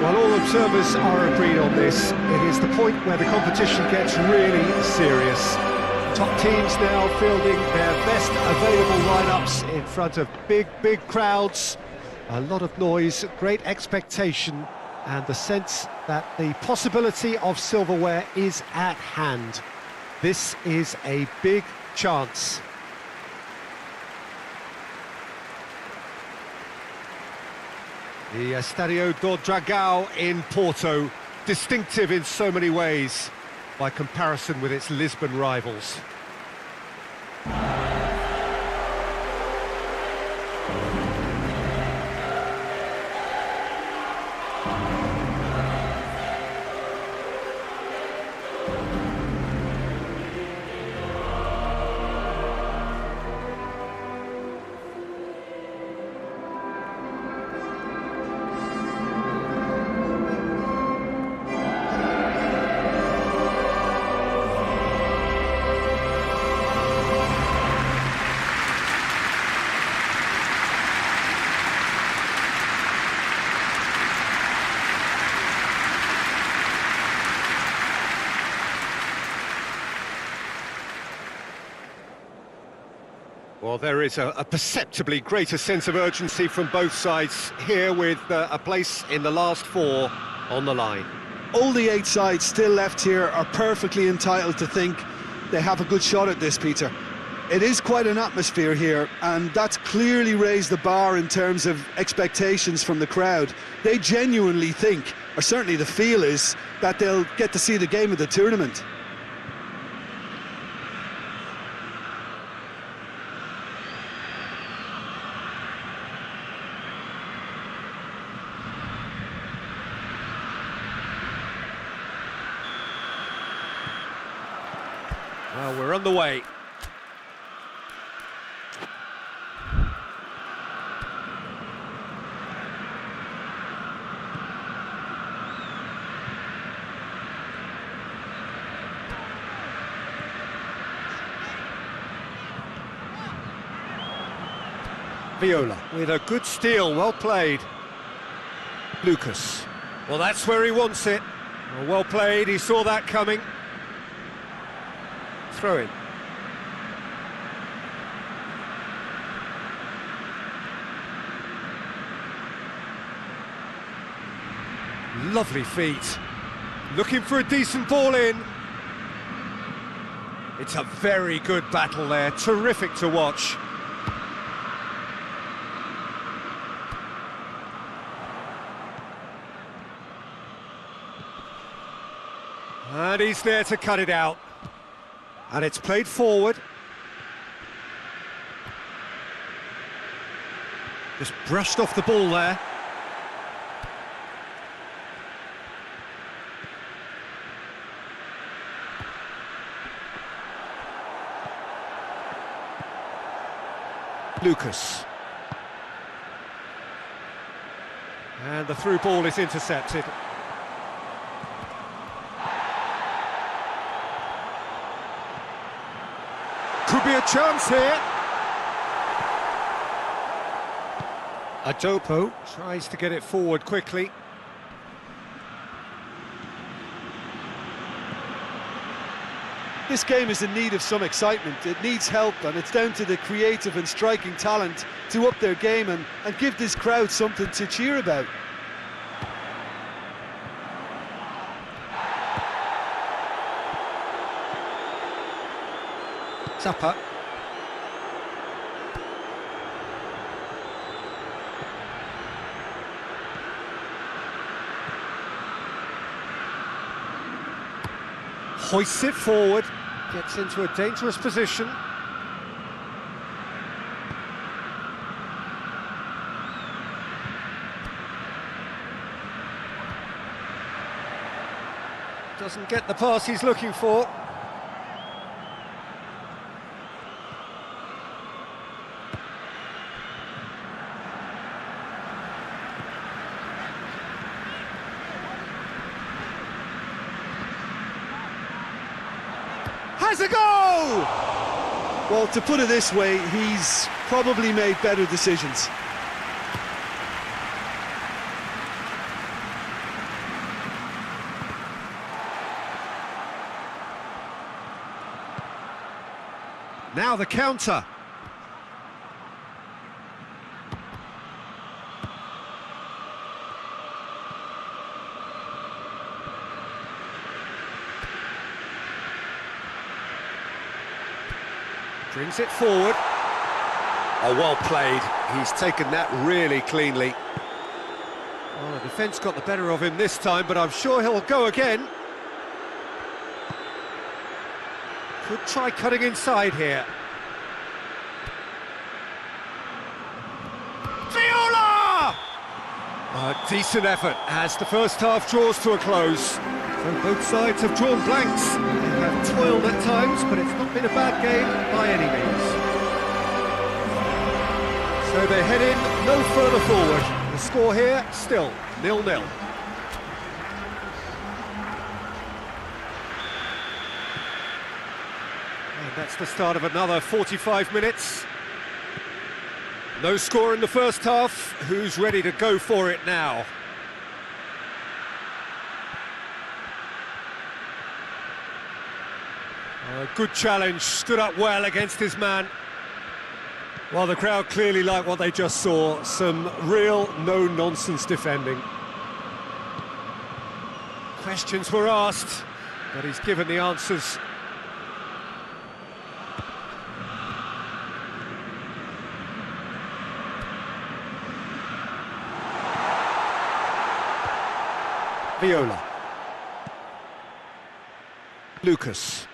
Well, all observers are agreed on this. It is the point where the competition gets really serious. Top teams now fielding their best available lineups in front of big crowds. A lot of noise, great expectation, and the sense that the possibility of silverware is at hand. This is a big chance. The Estadio do Dragão in Porto, distinctive in so many ways, by comparison with its Lisbon rivals. Well, there is a perceptibly greater sense of urgency from both sides here, with a place in the last four on the line. All the 8 sides still left here are perfectly entitled to think they have a good shot at this, Peter. It is quite an atmosphere here, and that's clearly raised the bar in terms of expectations from the crowd. They genuinely think, or certainly the feel is, that they'll get to see the game of the tournament. Well, we're on the way. Viola with a good steal, well played. Lucas. Well, that's where he wants it. Well played, he saw that coming. Throw in. Lovely feet. Looking for a decent ball in. It's a very good battle there. Terrific to watch. And he's there to cut it out. And it's played forward. Just brushed off the ball there. Lucas. And the through ball is intercepted. Could be a chance here. Adopo tries to get it forward quickly. This game is in need of some excitement. It needs help, and it's down to the creative and striking talent to up their game and give this crowd something to cheer about. Zappa. Hoists it forward, gets into a dangerous position. Doesn't get the pass he's looking for. Has a goal! Well, to put it this way, he's probably made better decisions. Now the counter. Brings it forward. Oh, well played. He's taken that really cleanly. Well, the defence got the better of him this time, but I'm sure he'll go again. Could try cutting inside here. Viola! A decent effort as the first half draws to a close. So both sides have drawn blanks. They have toiled at times, but it's not been a bad game by any means. So they head in no further forward. The score here, still 0-0. And that's the start of another 45 minutes. No score in the first half. Who's ready to go for it now? A good challenge, stood up well against his man. Well, the crowd clearly like what they just saw. Some real no-nonsense defending. Questions were asked, but he's given the answers. Viola. Lucas.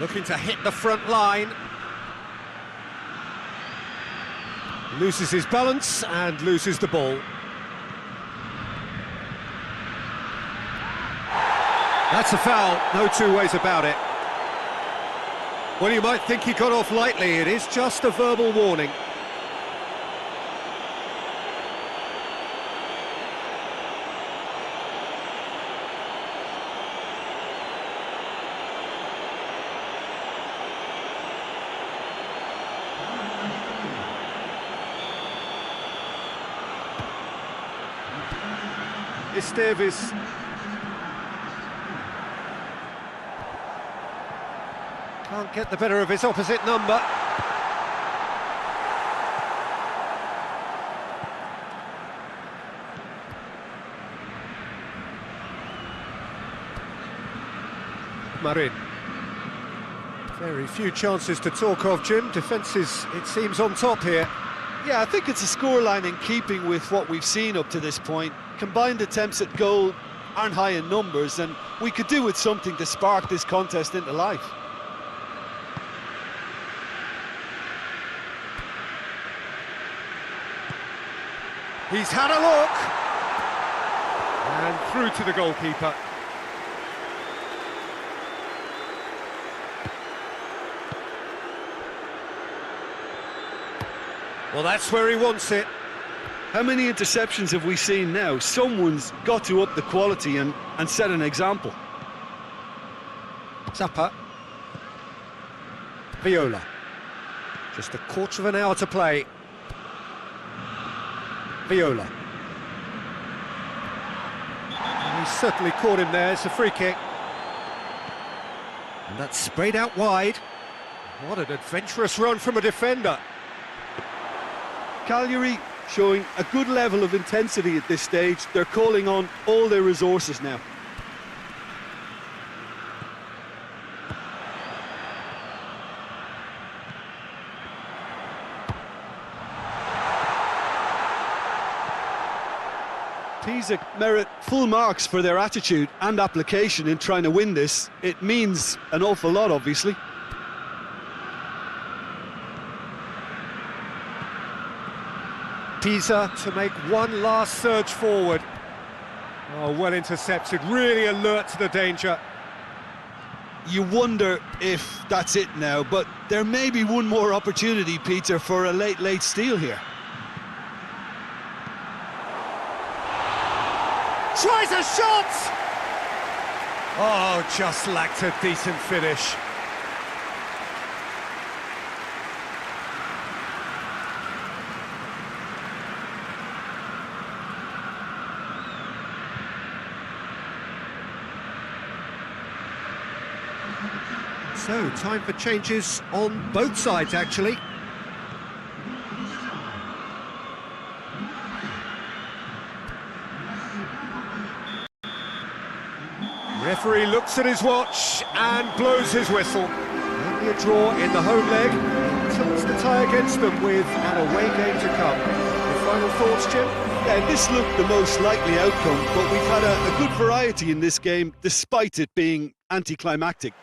Looking to hit the front line. Loses his balance and loses the ball. That's a foul, no two ways about it. Well, you might think he got off lightly, it is just a verbal warning. Esteves. Can't get the better of his opposite number. Marin. Very few chances to talk of, Jim. Defence is, it seems, on top here. Yeah, I think it's a scoreline in keeping with what we've seen up to this point. Combined attempts at goal aren't high in numbers, and we could do with something to spark this contest into life. He's had a look. And through to the goalkeeper. Well, that's where he wants it. How many interceptions have we seen now? Someone's got to up the quality and set an example. Zappa. Viola. Just a quarter of an hour to play. Viola. And he's certainly caught him there, it's a free kick. And that's sprayed out wide. What an adventurous run from a defender. Cagliari showing a good level of intensity at this stage. They're calling on all their resources now. Pisa merit full marks for their attitude and application in trying to win this. It means an awful lot, obviously. Pisa to make one last surge forward. Oh, well intercepted, really alert to the danger. You wonder if that's it now, but there may be one more opportunity, Peter, for a late steal here. Tries a shot! Oh, just lacked a decent finish. So, time for changes on both sides, actually. Referee looks at his watch and blows his whistle. Only a draw in the home leg. Tilts the tie against them with an away game to come. Your final thoughts, Jim? Yeah, this looked the most likely outcome, but we've had a good variety in this game, despite it being anticlimactic.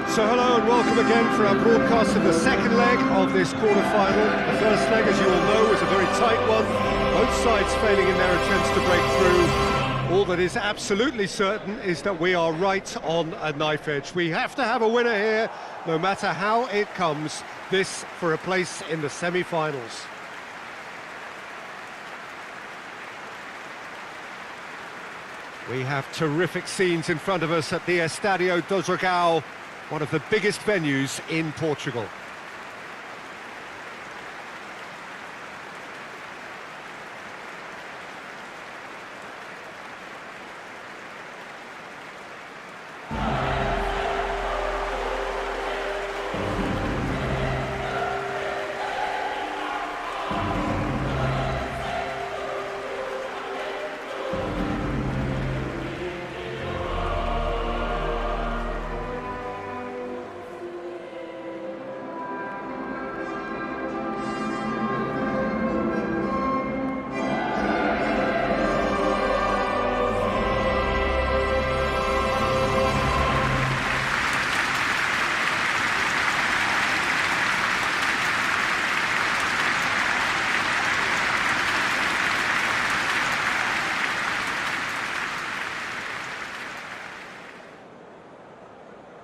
So hello and welcome again for our broadcast of the second leg of this quarter-final. The first leg, as you all know, was a very tight one. Both sides failing in their attempts to break through. All that is absolutely certain is that we are right on a knife edge. We have to have a winner here, no matter how it comes. This for a place in the semi-finals. We have terrific scenes in front of us at the Estádio do Dragão, one of the biggest venues in Portugal.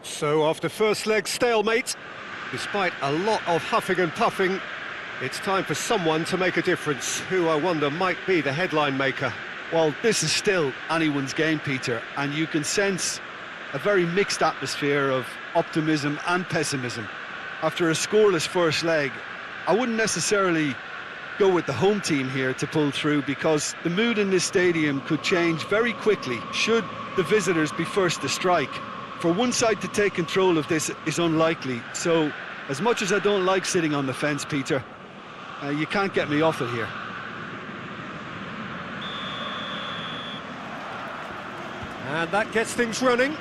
So after first leg stalemate, despite a lot of huffing and puffing, it's time for someone to make a difference. Who, I wonder, might be the headline maker. Well, this is still anyone's game, Peter, and you can sense a very mixed atmosphere of optimism and pessimism. After a scoreless first leg, I wouldn't necessarily go with the home team here to pull through, because the mood in this stadium could change very quickly should the visitors be first to strike. For one side to take control of this is unlikely, so as much as I don't like sitting on the fence, Peter, you can't get me off it here. And that gets things running.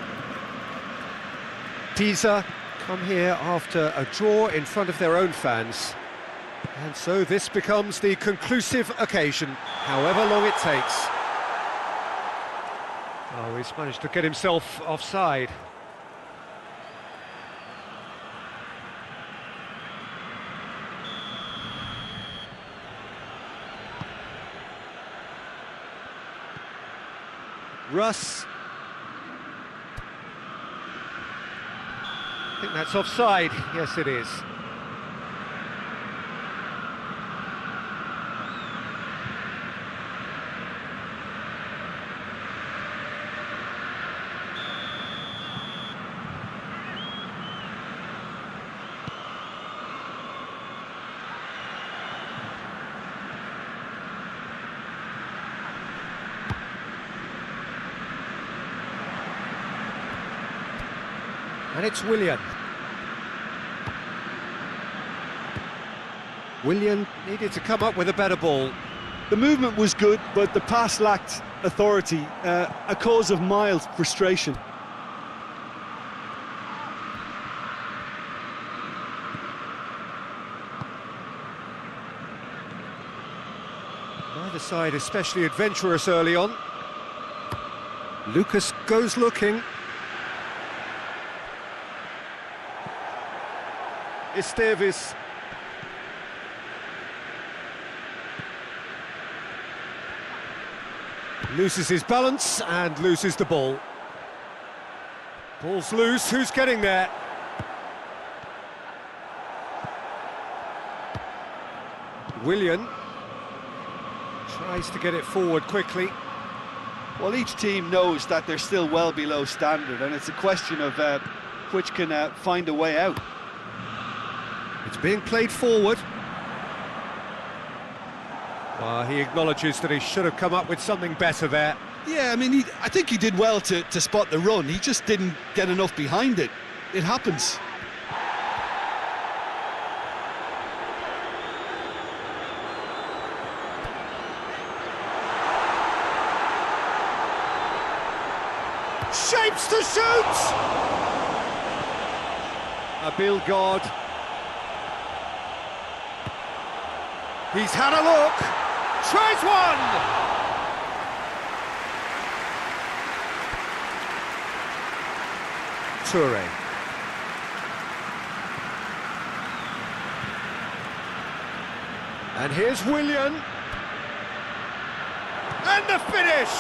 Pisa come here after a draw in front of their own fans. And so this becomes the conclusive occasion, however long it takes. Oh, he's managed to get himself offside. Russ. I think that's offside. Yes, it is. And it's Willian. Willian needed to come up with a better ball. The movement was good, but the pass lacked authority, a cause of mild frustration. Neither side especially adventurous early on. Lucas goes looking. Esteves. Loses his balance and loses the ball. Ball's loose, who's getting there? Willian tries to get it forward quickly. Well, each team knows that they're still well below standard, and it's a question of which can find a way out. It's being played forward. He acknowledges that he should have come up with something better there. Yeah, I mean, I think he did well to spot the run. He just didn't get enough behind it. It happens. Shapes to shoot! Abilgard. He's had a look. Tries one! Toure. And here's Willian. And the finish!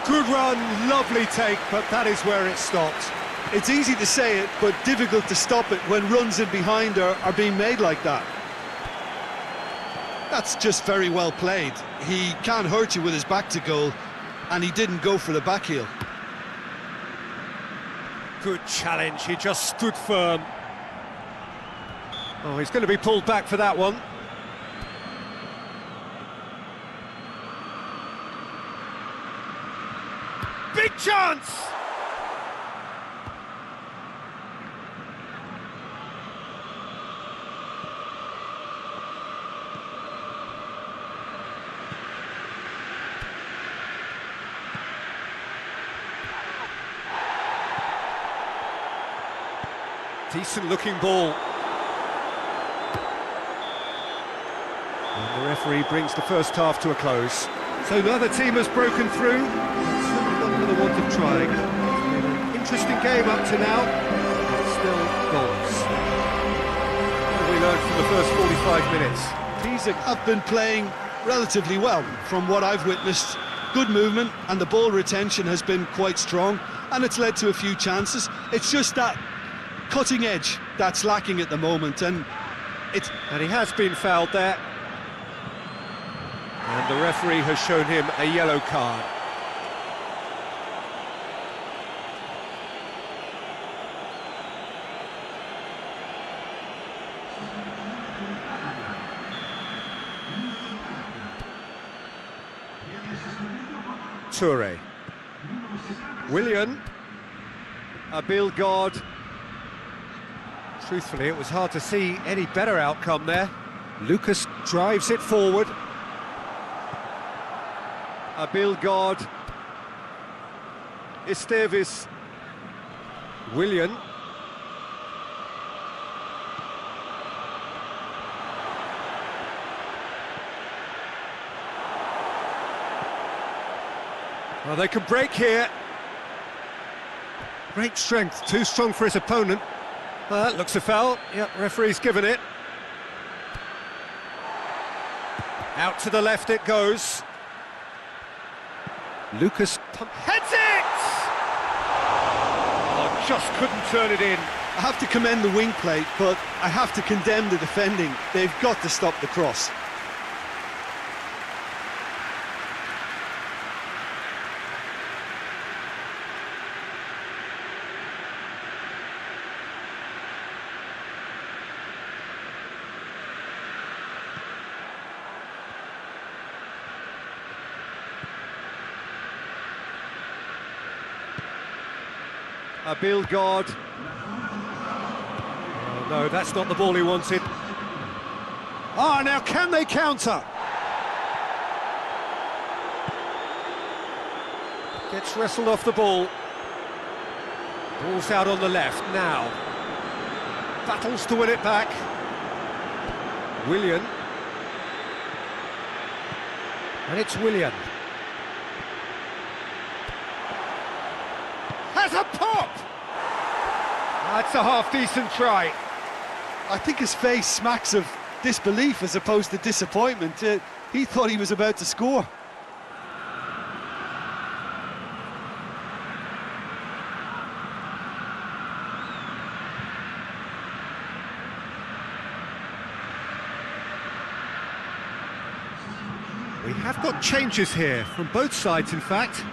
Good run, lovely take, but that is where it stopped. It's easy to say it, but difficult to stop it when runs in behind are being made like that. That's just very well played. He can't hurt you with his back to goal, and he didn't go for the back heel. Good challenge, he just stood firm. Oh, he's going to be pulled back for that one. Big chance! Decent looking ball. And the referee brings the first half to a close. So neither team has broken through. It's certainly not for the want of trying. It's been an interesting game up to now. But still goals. What have we learned from the first 45 minutes? Pisa have been playing relatively well from what I've witnessed. Good movement, and the ball retention has been quite strong, and it's led to a few chances. It's just that cutting edge that's lacking at the moment, and he has been fouled there. And the referee has shown him a yellow card. Toure. Willian. Abilgard. Truthfully, it was hard to see any better outcome there. Lucas drives it forward. Abilgard. Esteves. Willian. Well, they can break here. Great strength, too strong for his opponent. Well, that looks a foul. Yep, referee's given it. Out to the left it goes. Lucas heads it! Oh, just couldn't turn it in. I have to commend the wing play, but I have to condemn the defending. They've got to stop the cross. Abilgard. Oh, no, that's not the ball he wanted. Ah, now can they counter? Gets wrestled off the ball. Ball's out on the left now. Battles to win it back. Willian. And it's Willian. Has a pop! That's a half-decent try. I think his face smacks of disbelief as opposed to disappointment. He thought he was about to score. We have got changes here, from both sides in fact.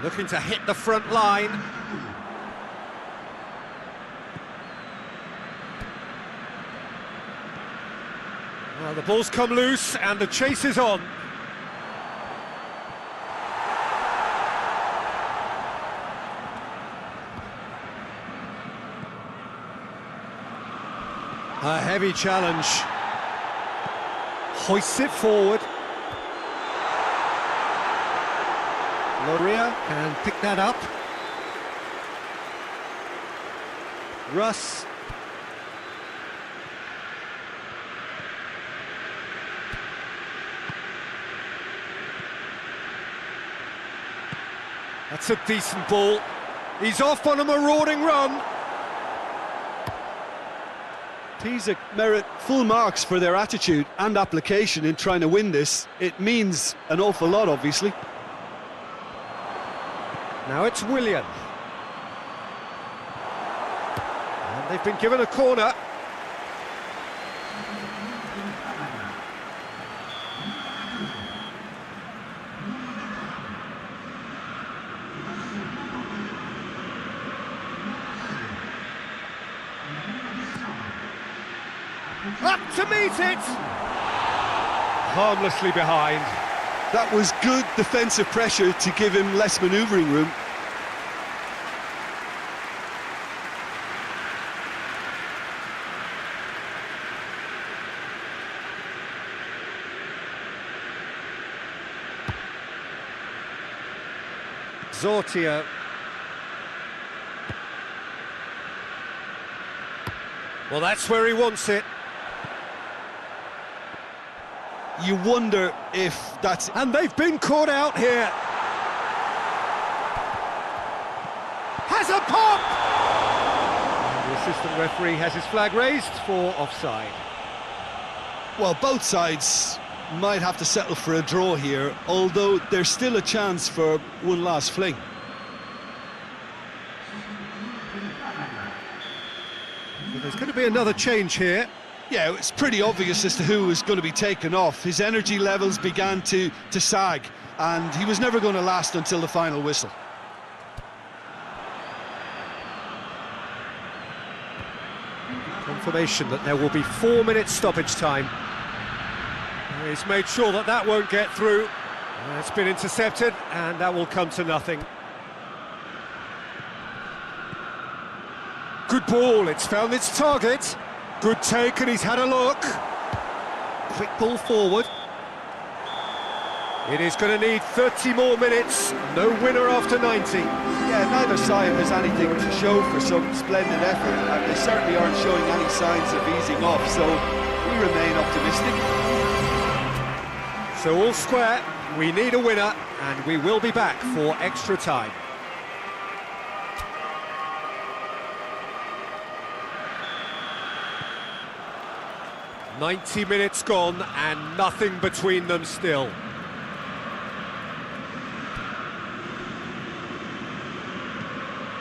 Looking to hit the front line. Well, the ball's come loose and the chase is on. A heavy challenge. Hoists it forward. Loria can pick that up. Russ. That's a decent ball. He's off on a marauding run. Pisa merit full marks for their attitude and application in trying to win this. It means an awful lot, obviously. Now it's Willian. And they've been given a corner. Up to meet it! Harmlessly behind. That was good defensive pressure to give him less manoeuvring room. Zortia. Well, that's where he wants it. You wonder if that's... And they've been caught out here. Has a pop! And the assistant referee has his flag raised for offside. Well, both sides might have to settle for a draw here, although there's still a chance for one last fling. Well, there's going to be another change here. Yeah, it's pretty obvious as to who was going to be taken off. His energy levels began to sag, and he was never going to last until the final whistle. Confirmation that there will be 4 minutes stoppage time. He's made sure that that won't get through. It's been intercepted, and that will come to nothing. Good ball, it's found its target. Good take, and he's had a look. Quick ball forward. It is going to need 30 more minutes. No winner after 90. Yeah, neither side has anything to show for some splendid effort, and they certainly aren't showing any signs of easing off, so we remain optimistic. So all square, we need a winner, and we will be back for extra time. "90 minutes gone and nothing between them still."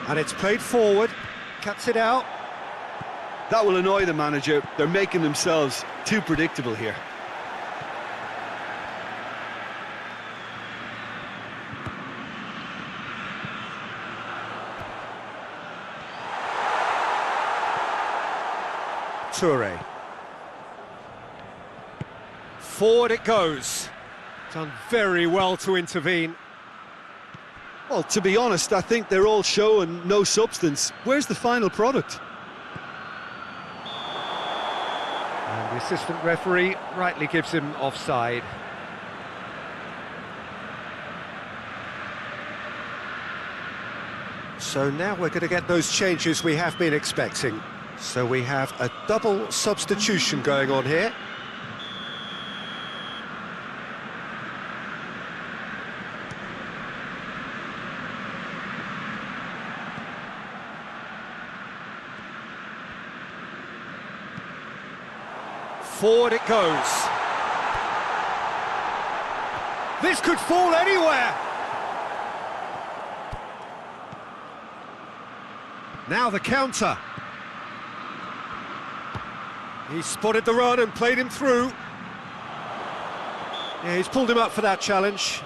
And it's played forward, cuts it out. That will annoy the manager. They're making themselves too predictable here. Toure. Forward it goes. Done very well to intervene. Well, to be honest, I think they're all show and no substance. Where's the final product? The assistant referee rightly gives him offside. So now we're going to get those changes we have been expecting. So we have a double substitution going on here. Forward it goes. This could fall anywhere. Now the counter. He spotted the run and played him through. Yeah, he's pulled him up for that challenge.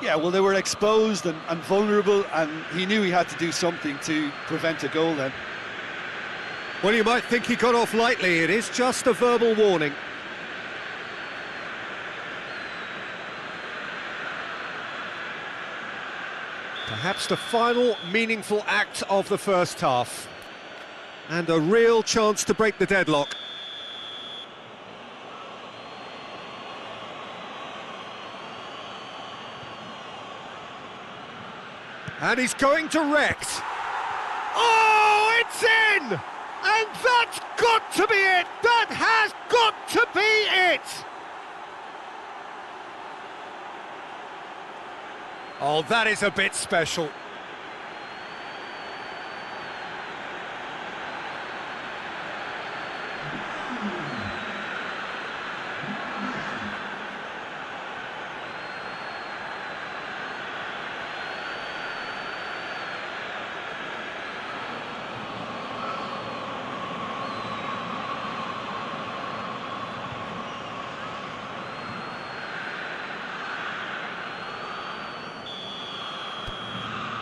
Yeah, well, they were exposed and vulnerable, and he knew he had to do something to prevent a goal then. Well, you might think he got off lightly. It is just a verbal warning. Perhaps the final meaningful act of the first half. And a real chance to break the deadlock. And he's going direct. Oh, it's in! And that's got to be it! That has got to be it! Oh, that is a bit special.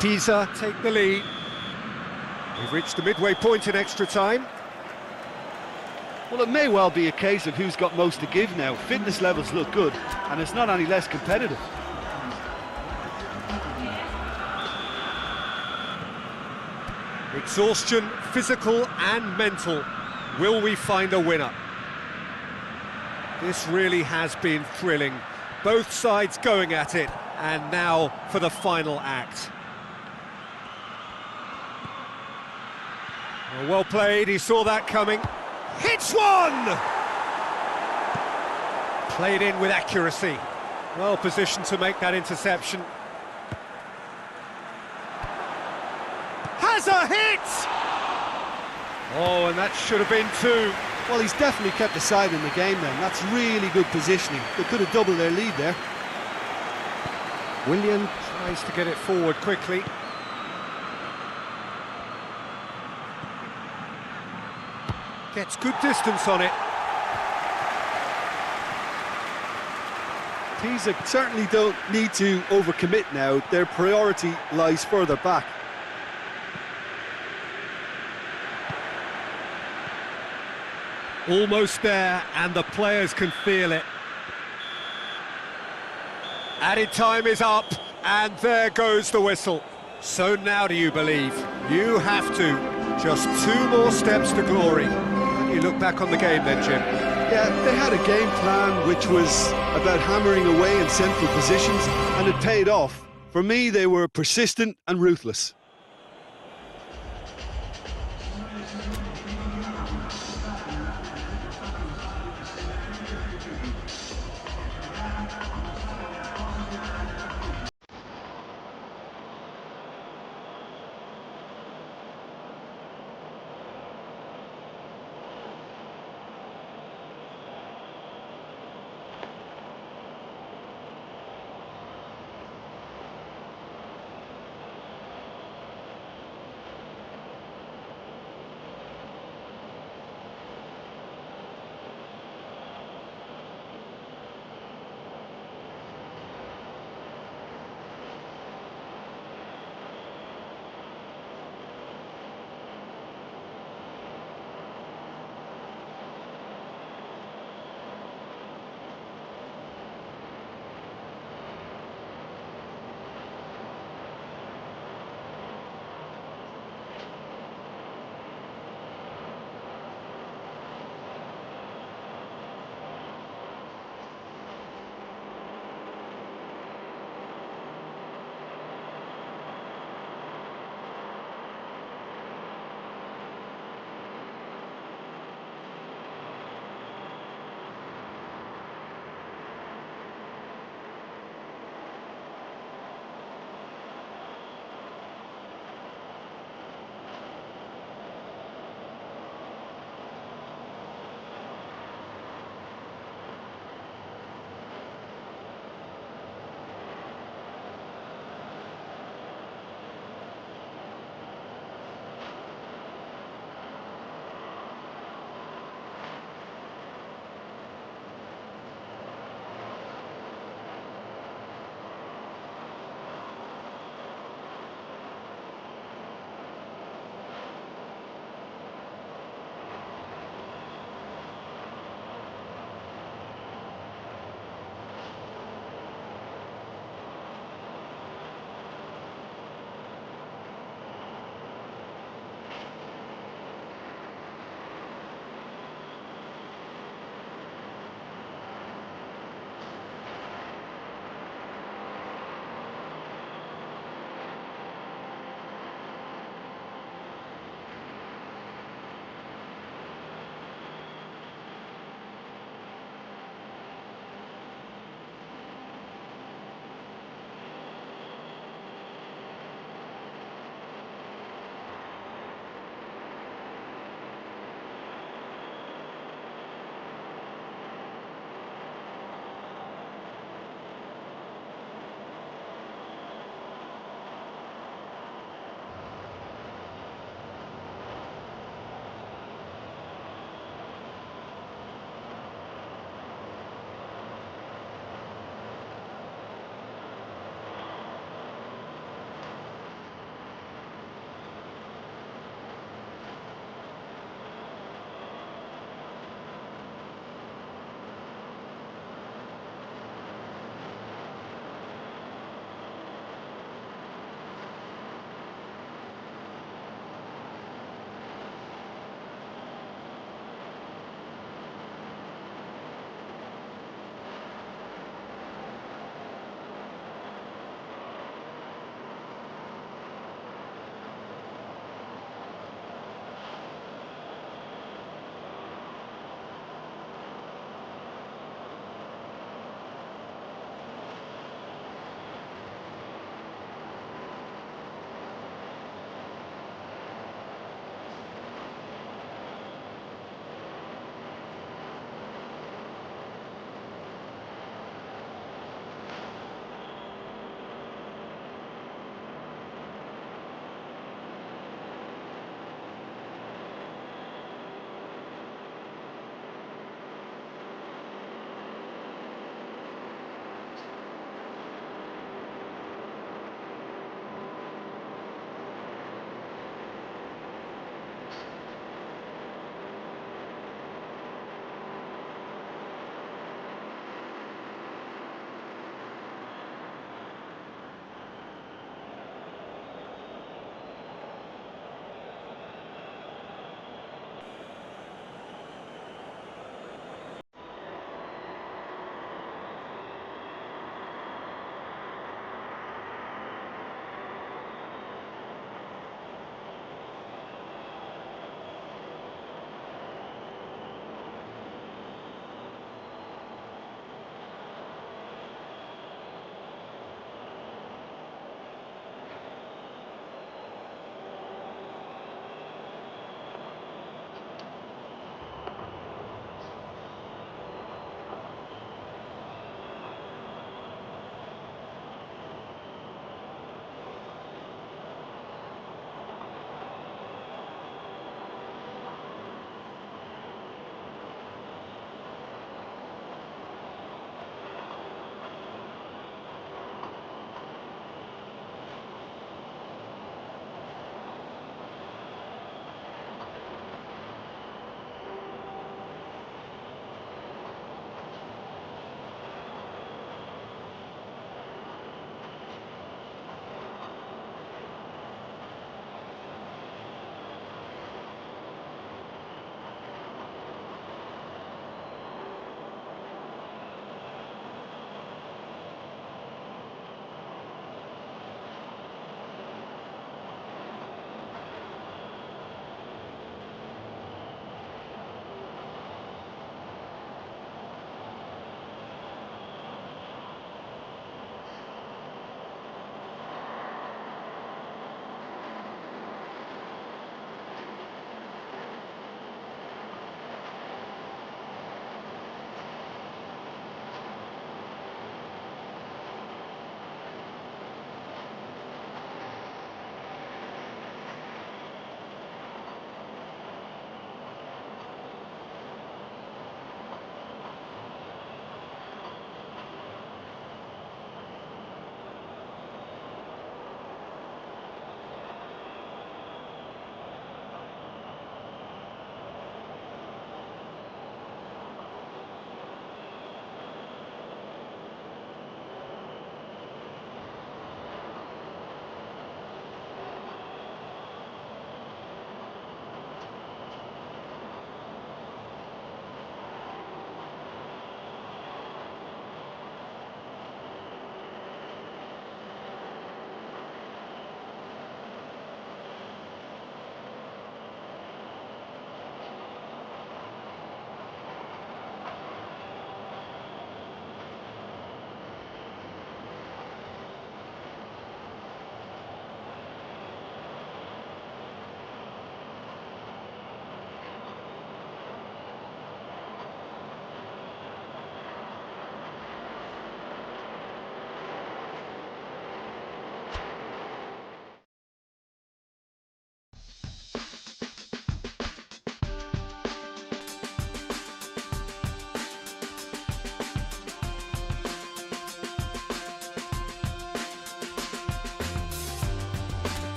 Pisa take the lead. We've reached the midway point in extra time. Well, it may well be a case of who's got most to give now. Fitness levels look good, and it's not any less competitive. Exhaustion, physical and mental. Will we find a winner? This really has been thrilling. Both sides going at it, and now for the final act. Well played, he saw that coming. Hits one! Played in with accuracy. Well positioned to make that interception. Has a hit! Oh, and that should have been two. Well, he's definitely kept the side in the game then. That's really good positioning. They could have doubled their lead there. Willian tries to get it forward quickly. Gets good distance on it. Pisa certainly don't need to overcommit now. Their priority lies further back. Almost there, and the players can feel it. Added time is up, and there goes the whistle. So now do you believe? You have to. Just two more steps to glory. You look back on the game then, Jim. Yeah, they had a game plan which was about hammering away in central positions, and it paid off. For me, they were persistent and ruthless.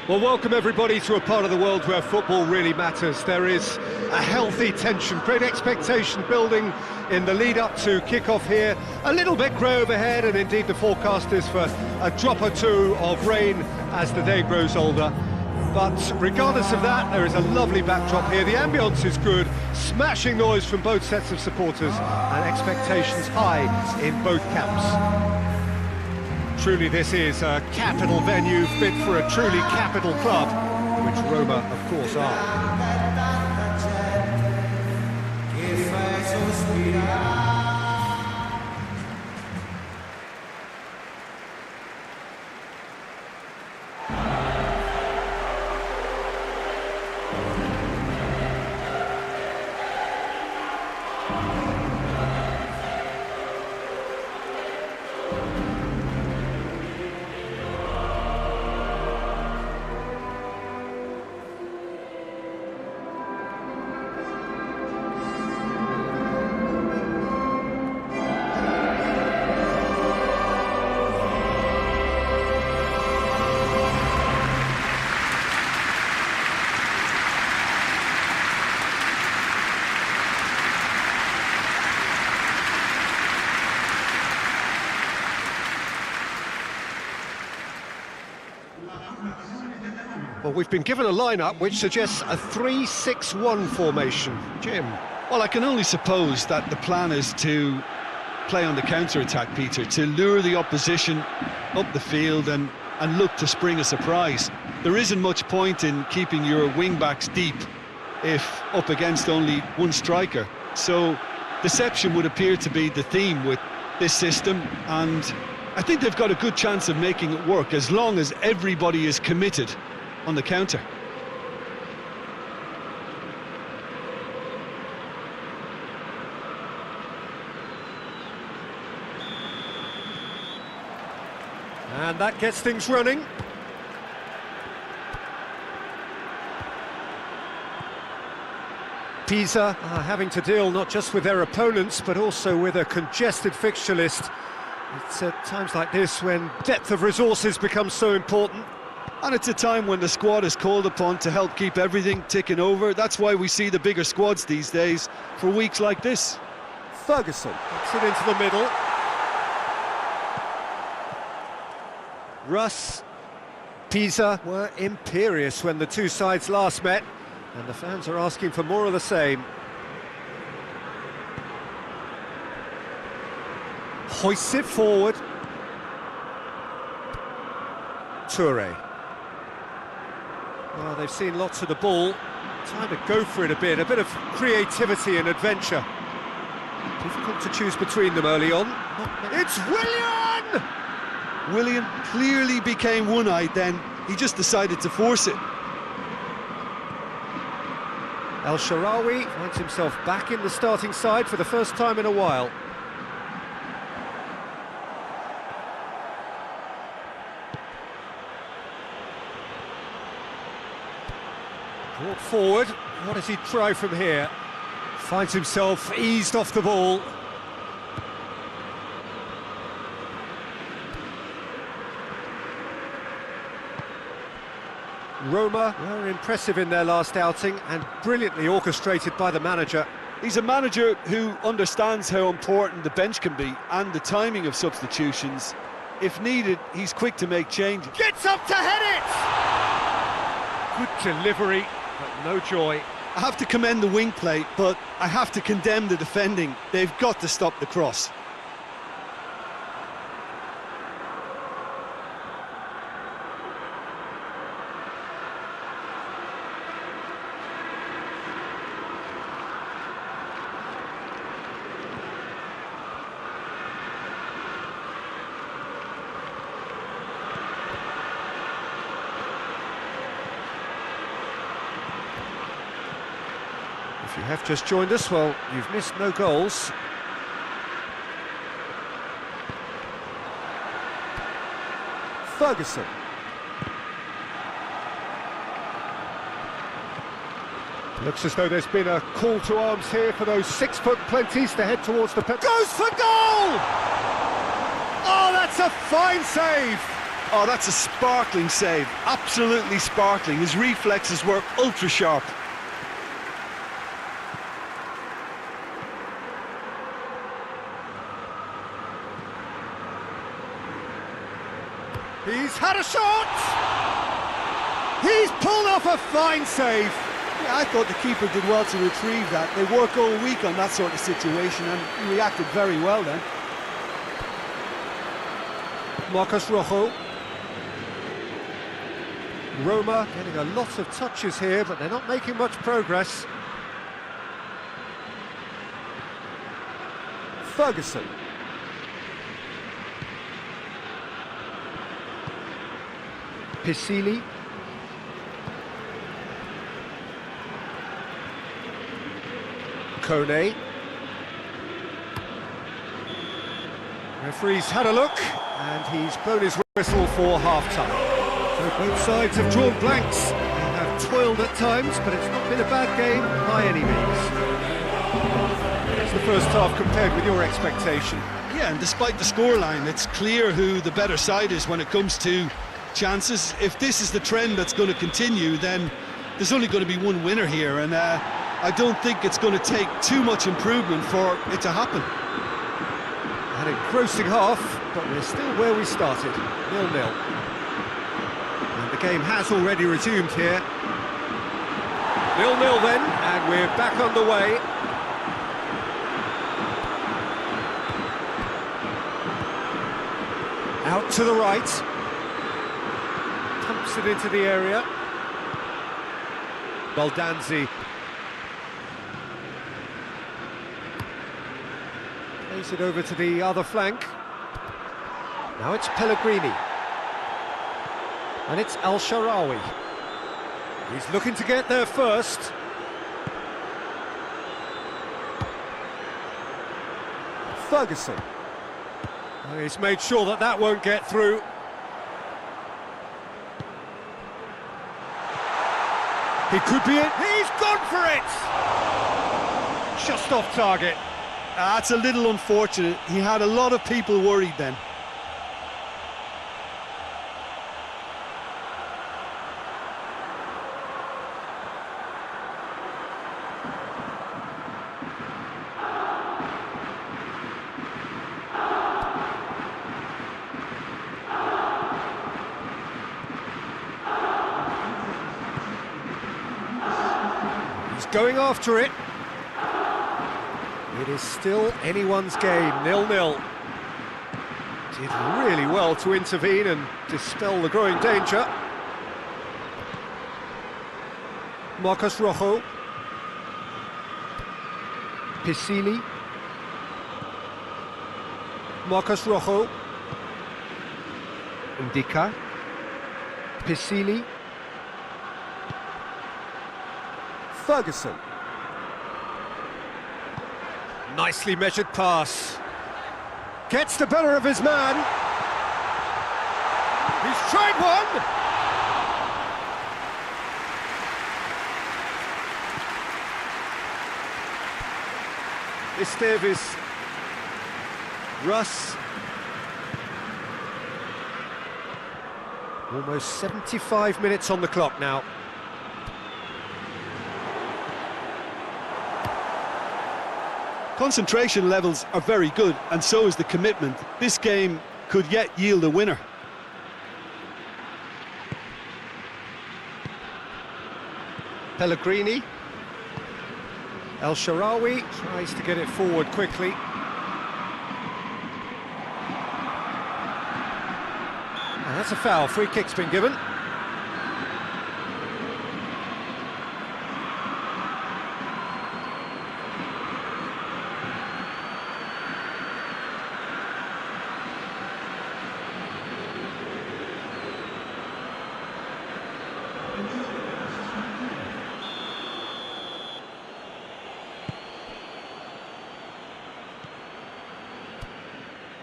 Well, welcome everybody to a part of the world where football really matters. There is a healthy tension, great expectation building in the lead-up to kick-off here. A little bit grey overhead, and indeed the forecast is for a drop or two of rain as the day grows older. But regardless of that, there is a lovely backdrop here. The ambience is good, smashing noise from both sets of supporters, and expectations high in both camps. Truly, this is a capital venue fit for a truly capital club, which Roma, of course, are. Well, we've been given a lineup which suggests a 3-6-1 formation. Jim? Well, I can only suppose that the plan is to play on the counter-attack, Peter, to lure the opposition up the field and look to spring a surprise. There isn't much point in keeping your wing-backs deep if up against only one striker. So deception would appear to be the theme with this system, and I think they've got a good chance of making it work as long as everybody is committed on the counter. And that gets things running. Pisa are having to deal not just with their opponents, but also with a congested fixture list. It's at times like this when depth of resources becomes so important. And it's a time when the squad is called upon to help keep everything ticking over. That's why we see the bigger squads these days for weeks like this. Ferguson puts it into the middle. Russ. Pisa were imperious when the two sides last met, and the fans are asking for more of the same. Hoists it forward. Toure. Well, they've seen lots of the ball. Time to go for it a bit of creativity and adventure. Difficult to choose between them early on. It's Willian! Willian clearly became one-eyed then. He just decided to force it. El Shaarawy finds himself back in the starting side for the first time in a while. Brought forward, what does he try from here? Finds himself eased off the ball. Roma were impressive in their last outing and brilliantly orchestrated by the manager. He's a manager who understands how important the bench can be and the timing of substitutions. If needed, he's quick to make changes. Gets up to head it! Good delivery, but no joy. I have to commend the wing play, but I have to condemn the defending. They've got to stop the cross. If you have just joined us, well, you've missed no goals. Ferguson. Looks as though there's been a call to arms here for those 6-foot plenties to head towards the... Goes for goal! Oh, that's a fine save! Oh, that's a sparkling save, absolutely sparkling. His reflexes were ultra sharp. He's had a shot! He's pulled off a fine save. Yeah, I thought the keeper did well to retrieve that. They work all week on that sort of situation and he reacted very well then. Marcos Rojo. Roma getting a lot of touches here, but they're not making much progress. Ferguson. Pisili. Kone. Referee's had a look, and he's blown his whistle for half-time. So both sides have drawn blanks. They have toiled at times, but it's not been a bad game by any means. It's the first half compared with your expectation. Yeah, and despite the scoreline, it's clear who the better side is when it comes to chances. If this is the trend that's going to continue, then there's only going to be one winner here, and I don't think it's going to take too much improvement for it to happen. An engrossing half, but we're still where we started, 0-0. And the game has already resumed here. 0-0 then, and we're back underway. Out to the right. Pumps it into the area. Baldanzi. Plays it over to the other flank. Now it's Pellegrini. And it's Al-Sharawi. He's looking to get there first. Ferguson. Oh, he's made sure that that won't get through. He could be it. He's gone for it! Just off target. That's a little unfortunate. He had a lot of people worried then. He's going after it. It is still anyone's game, 0-0. Did really well to intervene and dispel the growing danger. Marcos Rojo. Pisili. Marcos Rojo. Indica. Pisili. Ferguson. Nicely measured pass. Gets the better of his man. He's tried one. Esteves. Russ. Almost 75 minutes on the clock now. Concentration levels are very good, and so is the commitment. This game could yet yield a winner. Pellegrini. El-Sharawi tries to get it forward quickly. And that's a foul. Free kick's been given.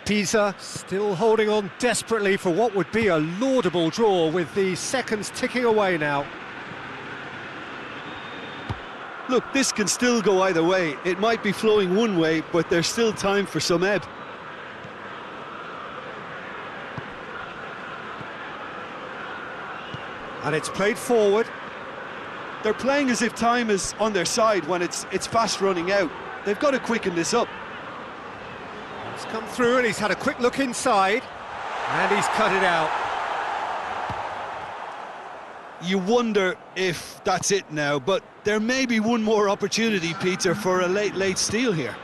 Pisa still holding on desperately for what would be a laudable draw, with the seconds ticking away now. Look, this can still go either way. It might be flowing one way, but there's still time for some ebb. And it's played forward. They're playing as if time is on their side when it's fast running out. They've got to quicken this up. It's come through and he's had a quick look inside. And he's cut it out. You wonder if that's it now, but there may be one more opportunity, Peter, for a late steal here.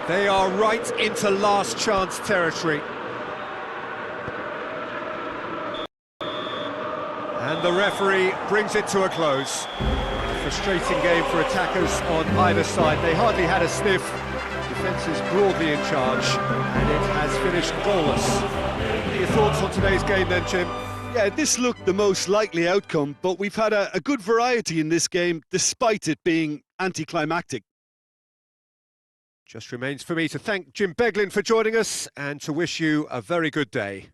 They are right into last chance territory. And the referee brings it to a close. A frustrating game for attackers on either side. They hardly had a sniff. Defence is broadly in charge, and it has finished goalless. What are your thoughts on today's game then, Jim? Yeah, this looked the most likely outcome, but we've had a good variety in this game, despite it being anticlimactic. Just remains for me to thank Jim Beglin for joining us, and to wish you a very good day.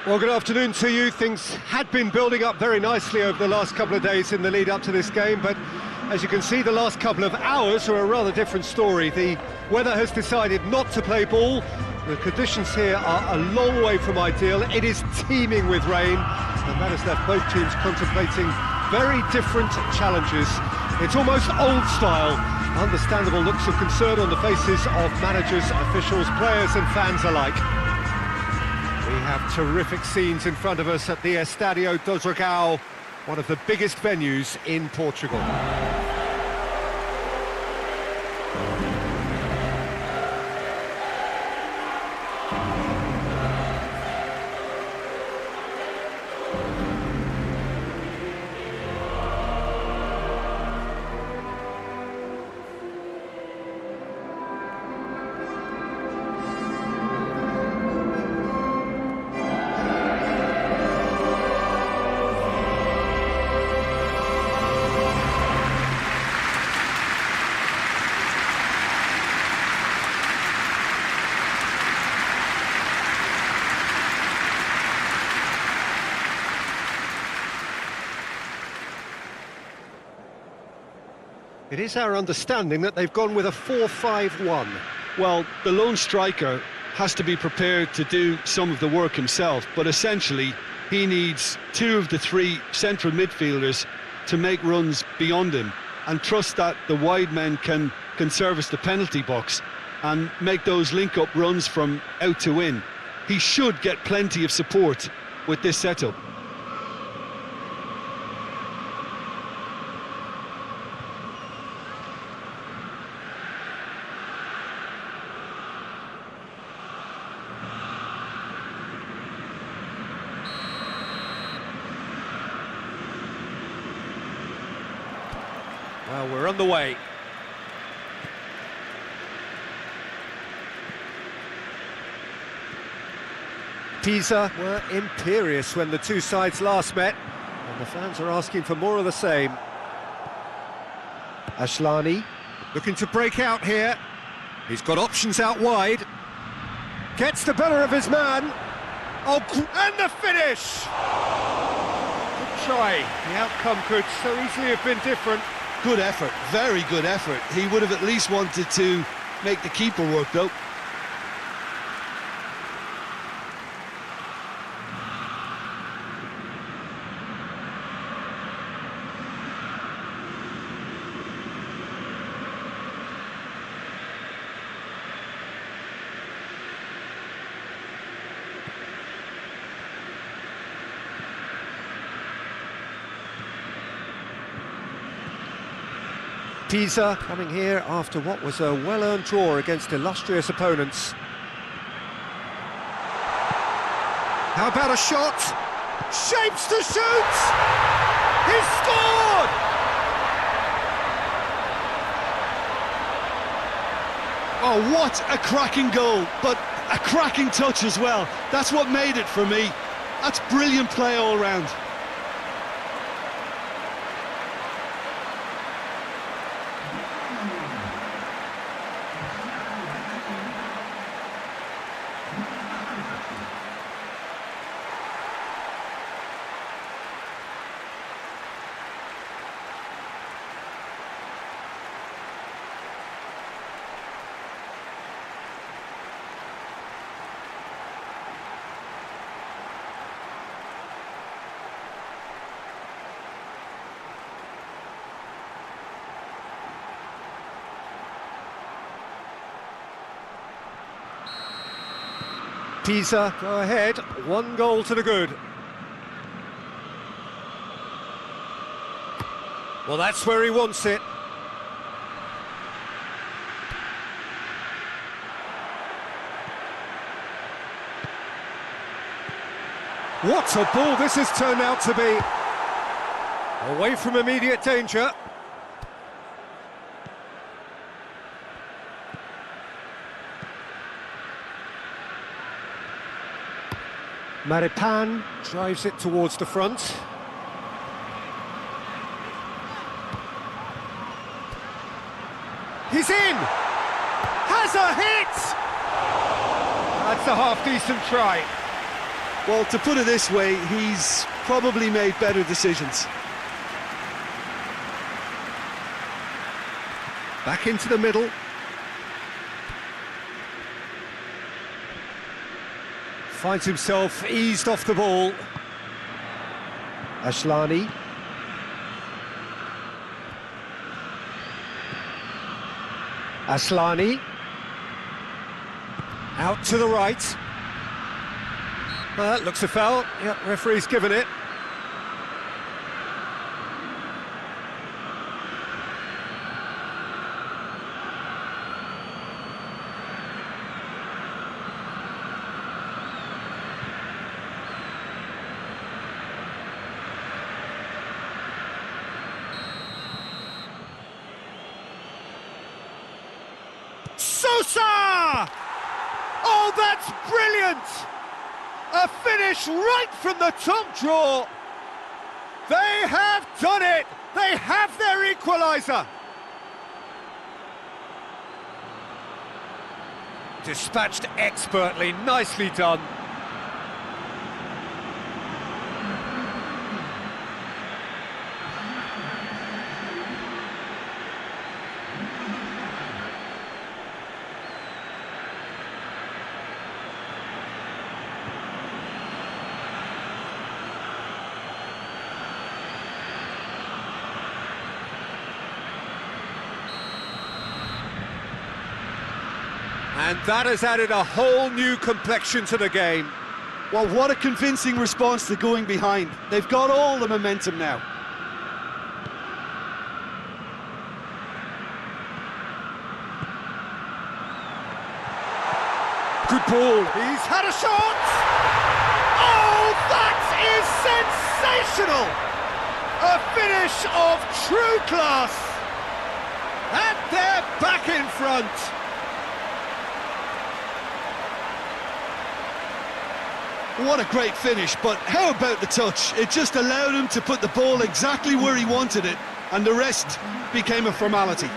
Well, good afternoon to you. Things had been building up very nicely over the last couple of days in the lead up to this game, but as you can see, the last couple of hours are a rather different story. The weather has decided not to play ball. The conditions here are a long way from ideal. It is teeming with rain, and that has left both teams contemplating very different challenges. It's almost old style. Understandable looks of concern on the faces of managers, officials, players and fans alike. We have terrific scenes in front of us at the Estádio do Dragão, one of the biggest venues in Portugal. It is our understanding that they've gone with a 4-5-1. Well, the lone striker has to be prepared to do some of the work himself, but essentially he needs two of the three central midfielders to make runs beyond him and trust that the wide men can service the penalty box and make those link-up runs from out to in. He should get plenty of support with this setup. Well, we're on the way. Pisa were imperious when the two sides last met, and the fans are asking for more of the same. Ashlani looking to break out here. He's got options out wide. Gets the better of his man. Oh, and the finish! Good try. The outcome could so easily have been different. Good effort, very good effort. He would have at least wanted to make the keeper work, though. Pisa coming here after what was a well-earned draw against illustrious opponents. How about a shot? Shapes to shoot! He's scored! Oh, what a cracking goal, but a cracking touch as well. That's what made it for me. That's brilliant play all round. Pisa go ahead, 1 goal to the good. Well, that's where he wants it. What a ball this has turned out to be. Away from immediate danger. Maripan drives it towards the front. He's in! Has a hit! That's a half-decent try. Well, to put it this way, he's probably made better decisions. Back into the middle. Finds himself eased off the ball. Ashlani. Ashlani. Out to the right. That looks a foul. Yeah, referee's given it. Sosa! Oh, that's brilliant! A finish right from the top draw. They have done it! They have their equaliser! Dispatched expertly, nicely done. And that has added a whole new complexion to the game. Well, what a convincing response to going behind. They've got all the momentum now. Good ball. He's had a shot! Oh, that is sensational! A finish of true class! And they're back in front. What a great finish, but how about the touch? It just allowed him to put the ball exactly where he wanted it, and the rest became a formality.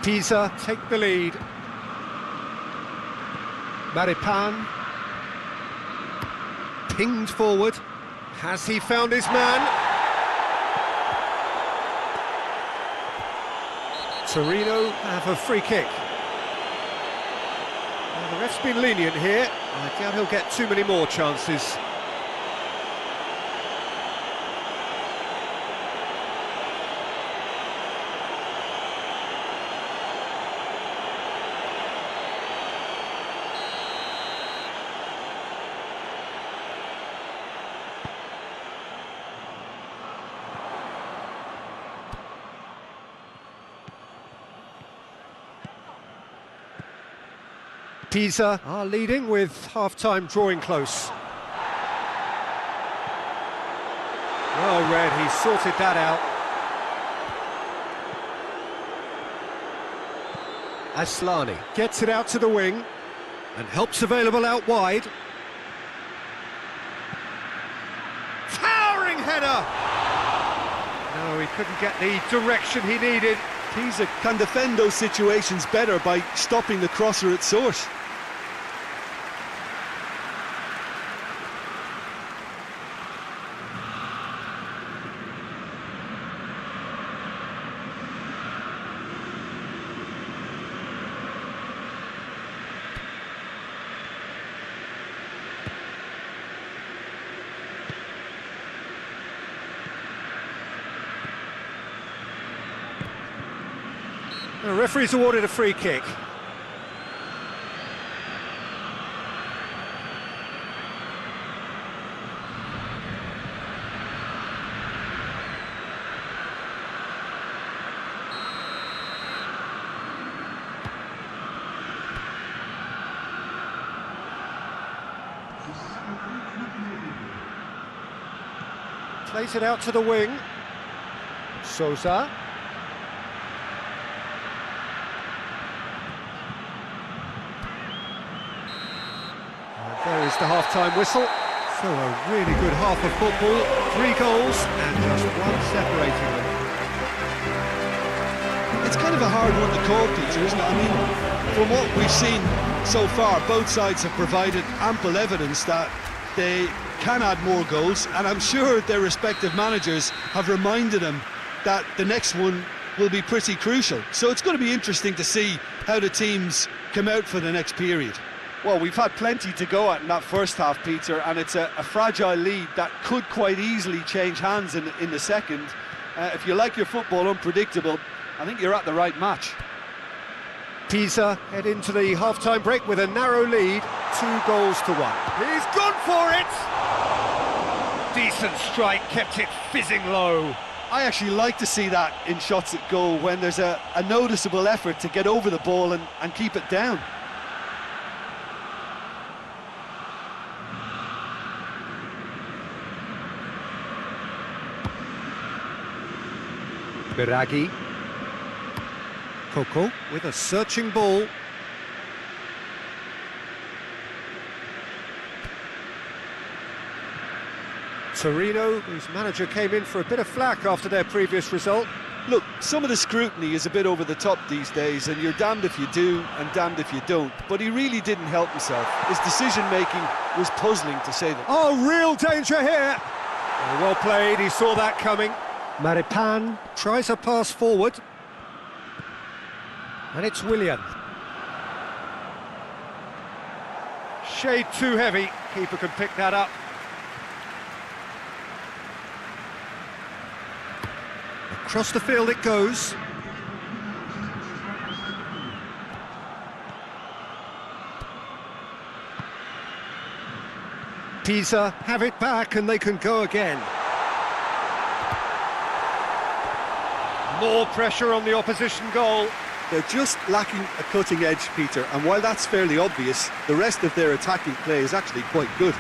Pisa take the lead. Maripan pinged forward. Has he found his man? Torino have a free kick. Well, the ref's been lenient here. I doubt he'll get too many more chances. Pisa are leading with half-time drawing close. Well read, he sorted that out. Aslani gets it out to the wing and helps available out wide. Towering header! No, he couldn't get the direction he needed. Pisa can defend those situations better by stopping the crosser at source. The referee's awarded a free kick. Plays it out to the wing. Sousa. There is the half-time whistle. So a really good half of football, 3 goals and just one separating them. It's kind of a hard one to call, Peter, isn't it? I mean, from what we've seen so far, both sides have provided ample evidence that they can add more goals, and I'm sure their respective managers have reminded them that the next one will be pretty crucial. So it's going to be interesting to see how the teams come out for the next period. Well, we've had plenty to go at in that first half, Peter, and it's a fragile lead that could quite easily change hands in the second. If you like your football unpredictable, I think you're at the right match. Pisa head into the half-time break with a narrow lead, 2 goals to 1. He's gone for it! Decent strike, kept it fizzing low. I actually like to see that in shots at goal, when there's a noticeable effort to get over the ball and keep it down. Biraghi. Coco with a searching ball. Torino, whose manager came in for a bit of flack after their previous result. Look, some of the scrutiny is a bit over the top these days, and you're damned if you do and damned if you don't. But he really didn't help himself. His decision-making was puzzling, to say that. Oh, real danger here! Well played, he saw that coming. Maripan tries a pass forward. And it's Willian. Shade too heavy, keeper can pick that up. Across the field it goes. Pisa have it back and they can go again. More pressure on the opposition goal. They're just lacking a cutting edge, Peter, and while that's fairly obvious, the rest of their attacking play is actually quite good.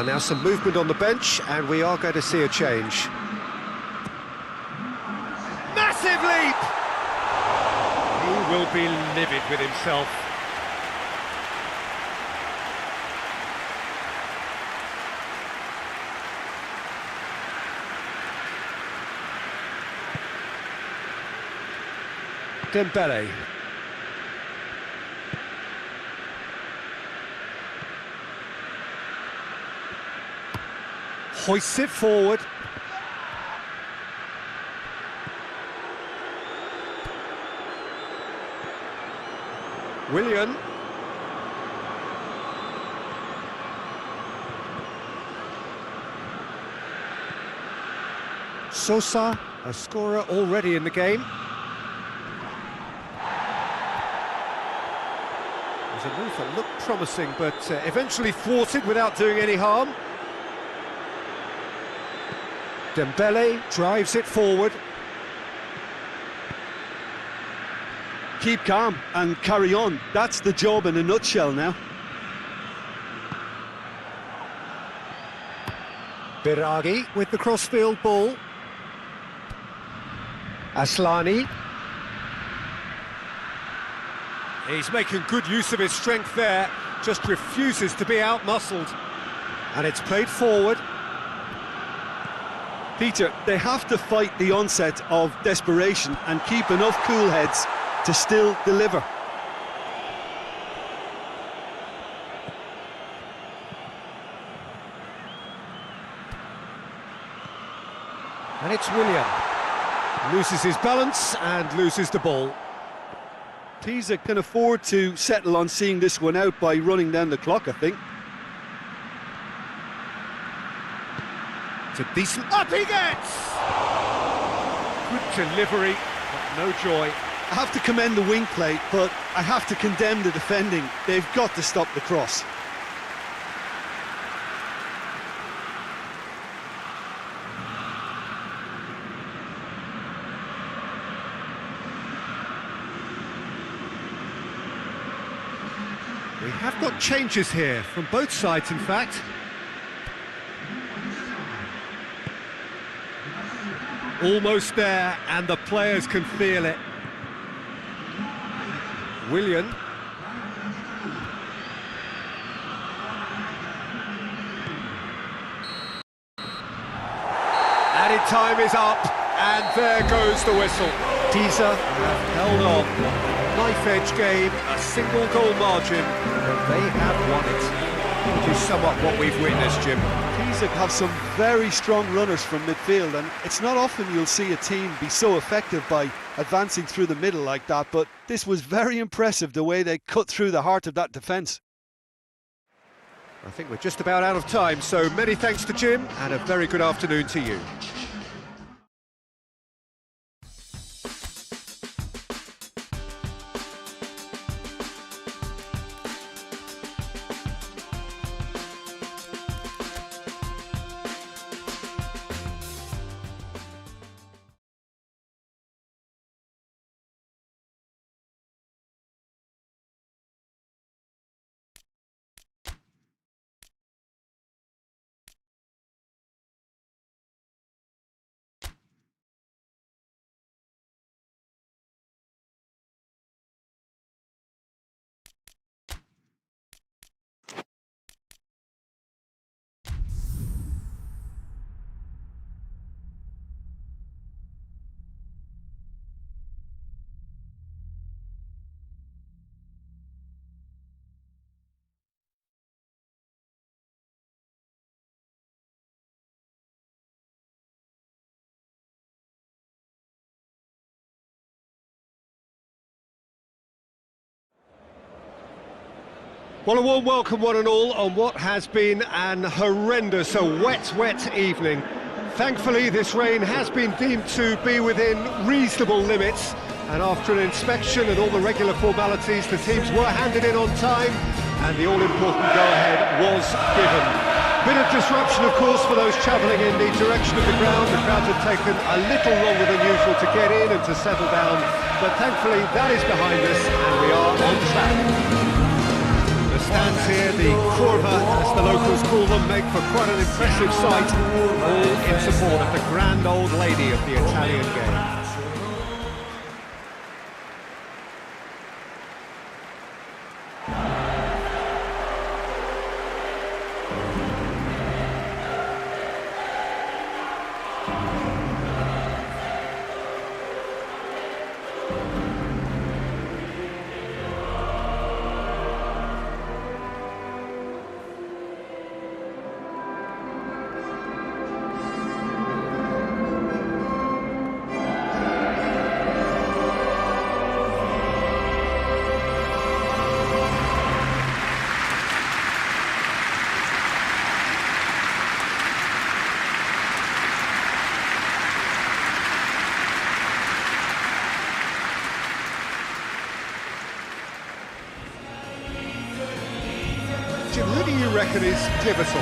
Now some movement on the bench, and we are going to see a change. Massive leap! He will be livid with himself. Dembele. Hoists it forward. Willian. Sosa, a scorer already in the game. It was a move that looked promising, but eventually thwarted without doing any harm. Dembele drives it forward. Keep calm and carry on. That's the job in a nutshell now. Biragi with the crossfield ball. Aslani. He's making good use of his strength there, just refuses to be out-muscled. And it's played forward. Peter, they have to fight the onset of desperation and keep enough cool heads to still deliver. And it's Willian. Loses his balance and loses the ball. Pisa can afford to settle on seeing this one out by running down the clock, I think. It's a decent... Up he gets! Good delivery, but no joy. I have to commend the wing play, but I have to condemn the defending. They've got to stop the cross. We have got changes here, from both sides in fact. Almost there, and the players can feel it. Willian. Added time is up, and there goes the whistle. Pisa have held on. Knife-edge game, a single goal margin, and they have won it. Which is somewhat what we've witnessed, Jim. Pisa have some very strong runners from midfield, and it's not often you'll see a team be so effective by advancing through the middle like that, but this was very impressive, the way they cut through the heart of that defence. I think we're just about out of time, so many thanks to Jim, and a very good afternoon to you. Well, a warm welcome one and all on what has been an horrendous, a wet evening. Thankfully, this rain has been deemed to be within reasonable limits, And after an inspection and all the regular formalities, the teams were handed in on time, and the all-important go-ahead was given. Bit of disruption, of course, for those travelling in the direction of the ground. The crowd had taken a little longer than usual to get in and to settle down, but thankfully that is behind us, and we are on track. The stands here, the curva, as the locals call them, make for quite an impressive sight, all in support of the grand old lady of the Italian game. Who do you reckon is pivotal?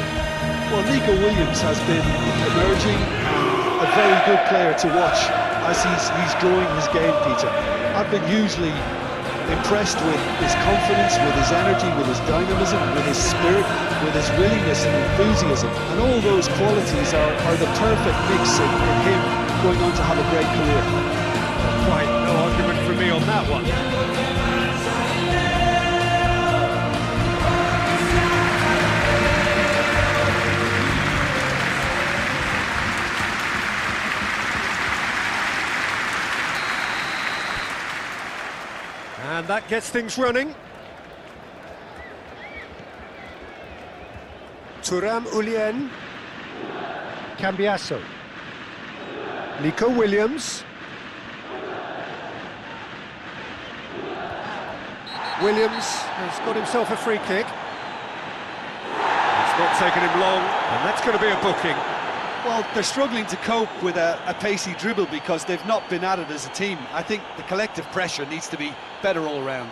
Well, Nico Williams has been emerging and a very good player to watch as he's growing his game, Peter. I've been hugely impressed with his confidence, with his energy, with his dynamism, with his spirit, with his willingness and enthusiasm. And all those qualities are the perfect mix in him going on to have a great career. Quite no argument from me on that one. And that gets things running. Thuram Ulien. Cambiasso. Nico Williams. Williams has got himself a free kick. It's not taken him long, and that's going to be a booking. Well, they're struggling to cope with a pacey dribble because they've not been at it as a team. I think the collective pressure needs to be better all round.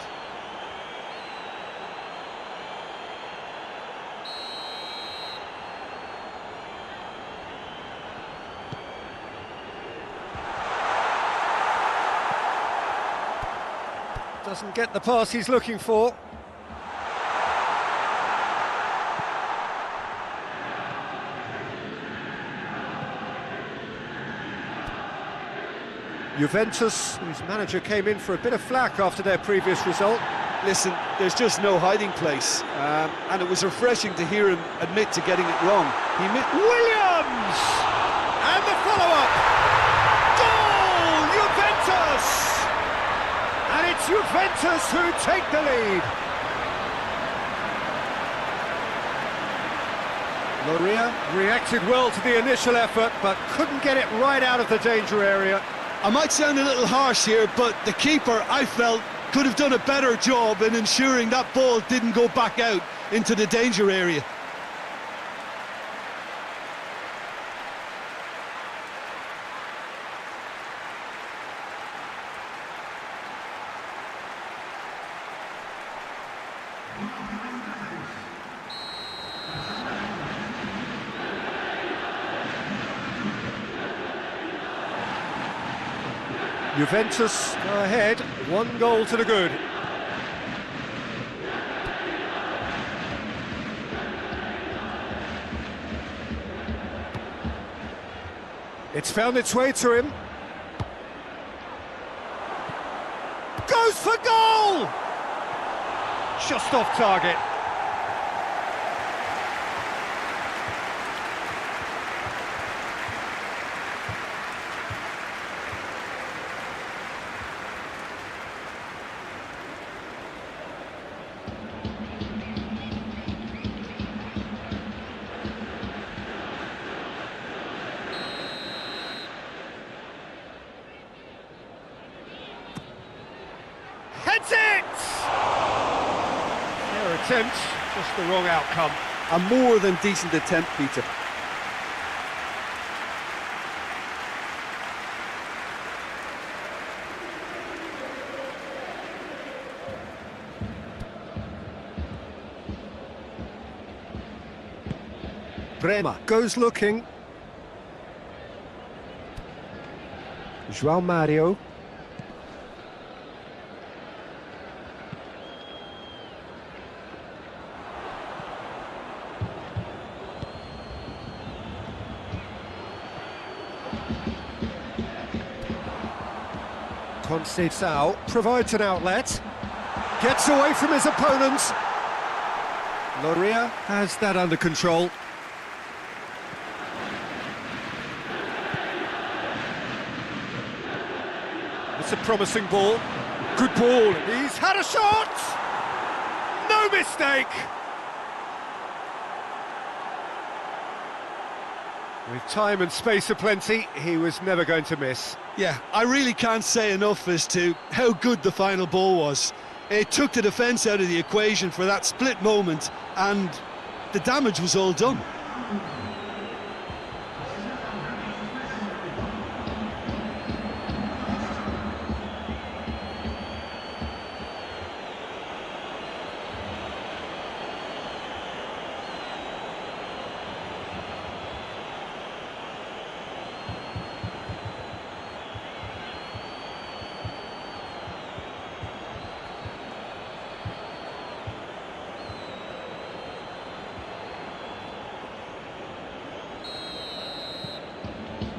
Doesn't get the pass he's looking for. Juventus, whose manager came in for a bit of flack after their previous result. Listen, there's just no hiding place, and it was refreshing to hear him admit to getting it wrong. Williams! And the follow-up! Goal! Juventus! And it's Juventus who take the lead. Loria reacted well to the initial effort, but couldn't get it right out of the danger area. I might sound a little harsh here, but the keeper, I felt, could have done a better job in ensuring that ball didn't go back out into the danger area. Juventus go ahead, 1 goal to the good. It's found its way to him. Goes for goal! Just off target. Heads it! Their attempt, just the wrong outcome. A more than decent attempt, Peter. Bremer goes looking. João Mario. Conceição provides an outlet. Gets away from his opponents. Loria has that under control. It's a promising ball. Good ball. He's had a shot! No mistake! With time and space aplenty, he was never going to miss. Yeah, I really can't say enough as to how good the final ball was. It took the defence out of the equation for that split moment, and the damage was all done.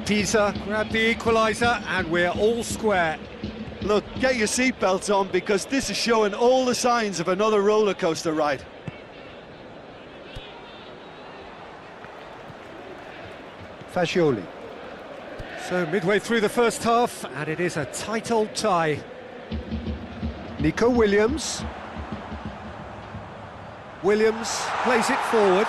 Pisa grabbed the equaliser and we're all square. Look, get your seatbelts on because this is showing all the signs of another roller coaster ride. Fagioli. So midway through the first half and it is a tight old tie. Nico Williams. Williams plays it forward.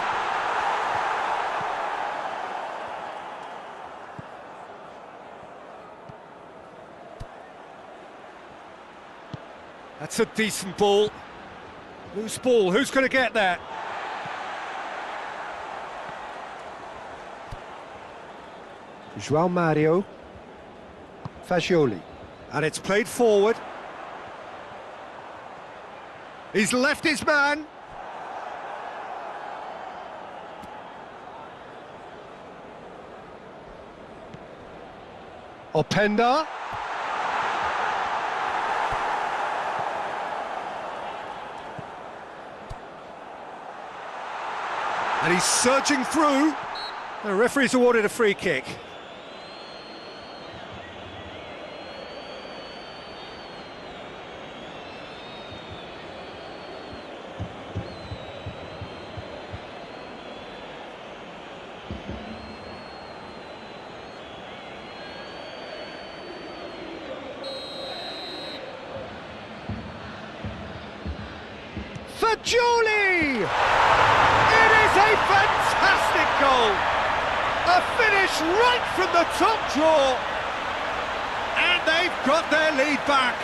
That's a decent ball. Loose ball, who's going to get that? João Mario. Fagioli. And it's played forward. He's left his man. Openda. And he's surging through. The referee's awarded a free kick. Fagioli! It is a fantastic goal! A finish right from the top draw! And they've got their lead back.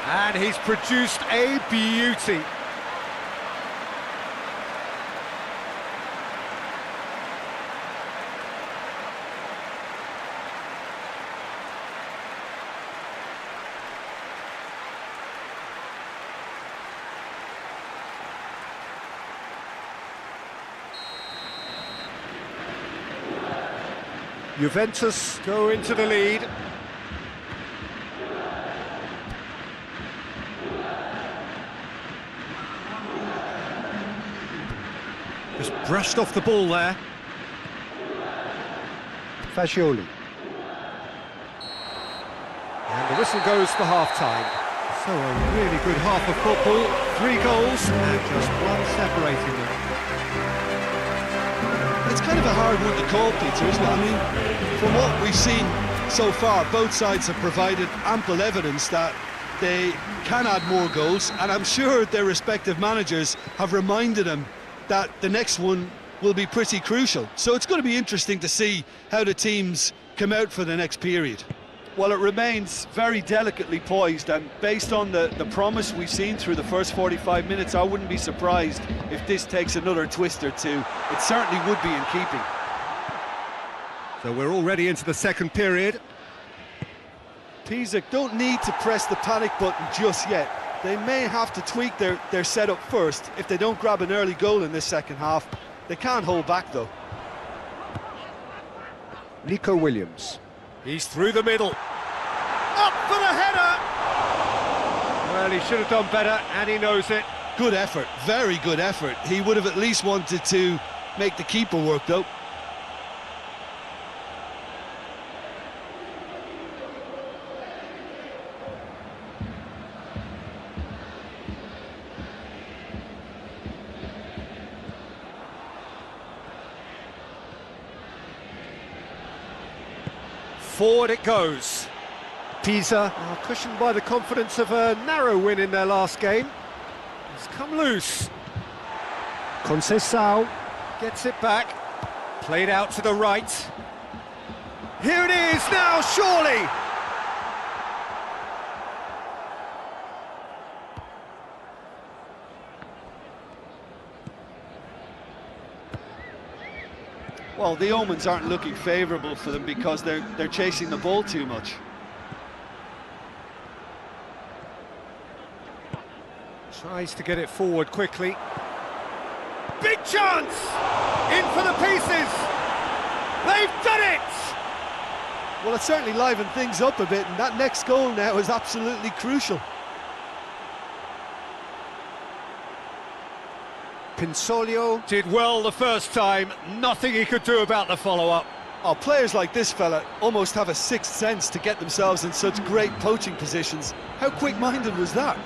And he's produced a beauty. Juventus go into the lead. Just brushed off the ball there. Fagioli. And the whistle goes for half-time. So a really good half of football. 3 goals and just one separating them. It's kind of a hard one to call, Peter, isn't it? I mean, from what we've seen so far, both sides have provided ample evidence that they can add more goals, and I'm sure their respective managers have reminded them that the next one will be pretty crucial. So it's going to be interesting to see how the teams come out for the next period. Well, it remains very delicately poised, and based on the promise we've seen through the first 45 minutes, I wouldn't be surprised if this takes another twist or two. It certainly would be in keeping. So we're already into the second period. Pisa don't need to press the panic button just yet. They may have to tweak their setup first if they don't grab an early goal in this second half. They can't hold back, though. Nico Williams. He's through the middle. Up for the header! Well, he should have done better, and he knows it. Good effort, very good effort. He would have at least wanted to make the keeper work, though. Forward it goes. Pisa are cushioned by the confidence of a narrow win in their last game. It's come loose. Conceição Gets it back. Played out to the right. Here it is now, surely! Well, the omens aren't looking favourable for them because they're chasing the ball too much. tries to get it forward quickly. Big chance! In for the pieces! They've done it! Well, it certainly livened things up a bit, and that next goal now is absolutely crucial. Pinsolio Did well the first time, nothing he could do about the follow-up. Oh, players like this fella almost have a sixth sense to get themselves in such great poaching positions. How quick-minded was that?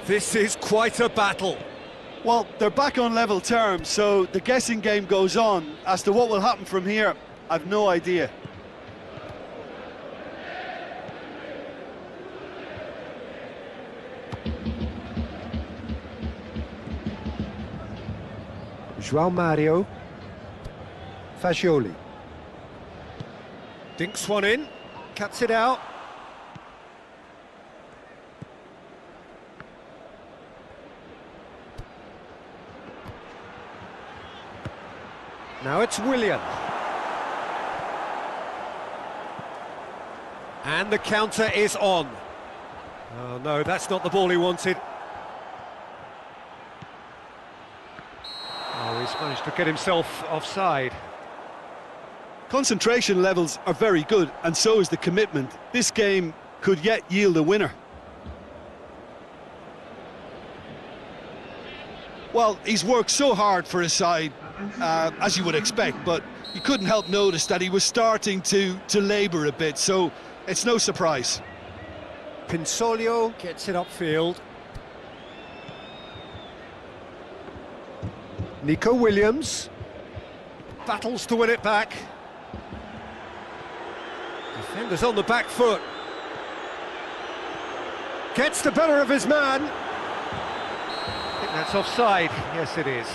This is quite a battle. Well, they're back on level terms, so the guessing game goes on. As to what will happen from here, I've no idea. João Mario Fagioli Dinks one in, cuts it out. Now it's Willian. And the counter is on. Oh no, that's not the ball he wanted. Oh, he's managed to get himself offside. Concentration levels are very good, and so is the commitment. This game could yet yield a winner. Well, he's worked so hard for his side, as you would expect, but you couldn't help notice that he was starting to labour a bit, so it's no surprise. Pinsolio gets it upfield. Nico Williams Battles to win it back. Defenders on the back foot. gets the better of his man. I think that's offside. Yes, it is.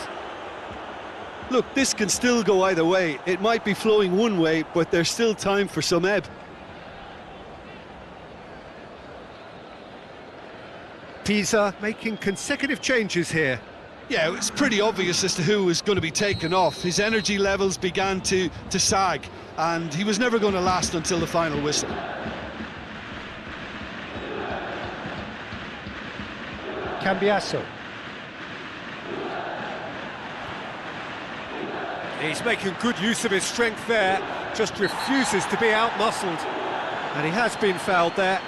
Look, this can still go either way. It might be flowing one way, but there's still time for some ebb. Pisa making consecutive changes here. Yeah, it's pretty obvious as to who was going to be taken off. His energy levels began to sag, and he was never going to last until the final whistle. Cambiasso. He's making good use of his strength there, just refuses to be out-muscled. And he has been fouled there.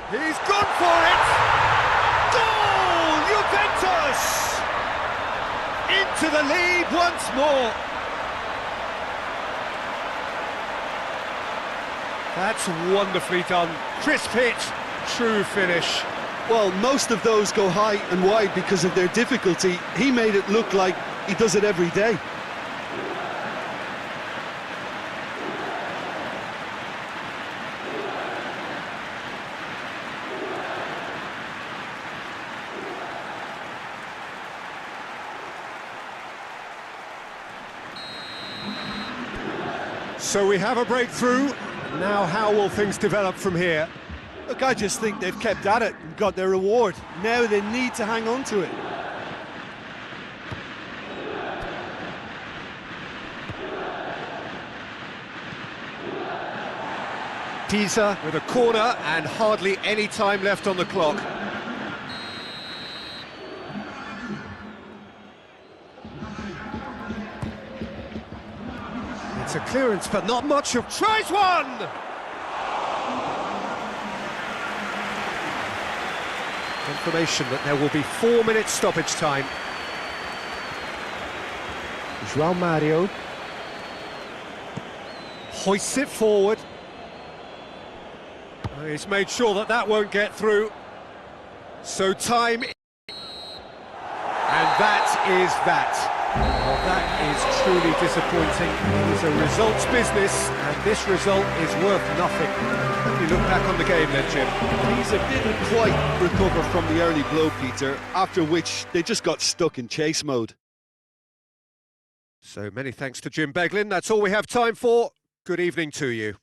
He's gone for it! Goal! Juventus! Into the lead once more. That's wonderfully done. Crisp hit, true finish. Well, most of those go high and wide because of their difficulty. He made it look like he does it every day. So we have a breakthrough. Now how will things develop from here? Look, I just think they've kept at it and got their reward. Now they need to hang on to it. Pisa with a corner and hardly any time left on the clock. It's a clearance, but not much of... Tries one! Confirmation that there will be 4 minutes stoppage time. João Mario hoists it forward. He's made sure that that won't get through. So time... And that is that. Well, that is truly disappointing. It is a results business, and this result is worth nothing. Let me look back on the game then, Jim. He's didn't quite recover from the early blow, Peter, after which they just got stuck in chase mode. So many thanks to Jim Beglin. That's all we have time for. Good evening to you.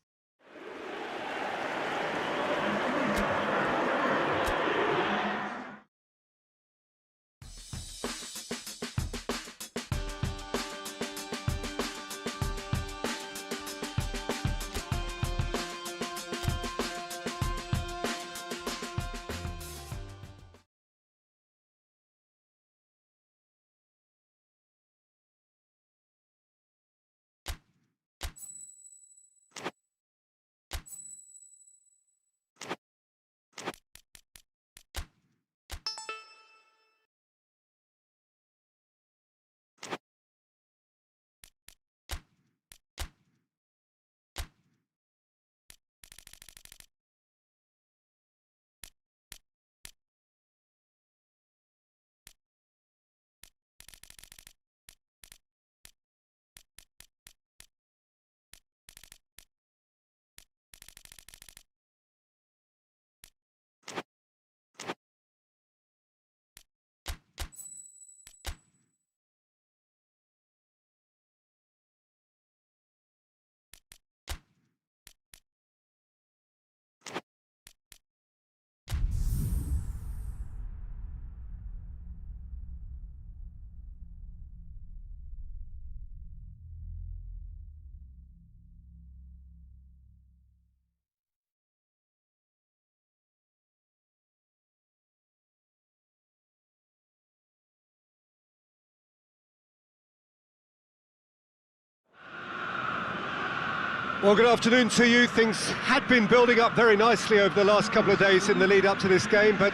Well, good afternoon to you. Things had been building up very nicely over the last couple of days in the lead up to this game, but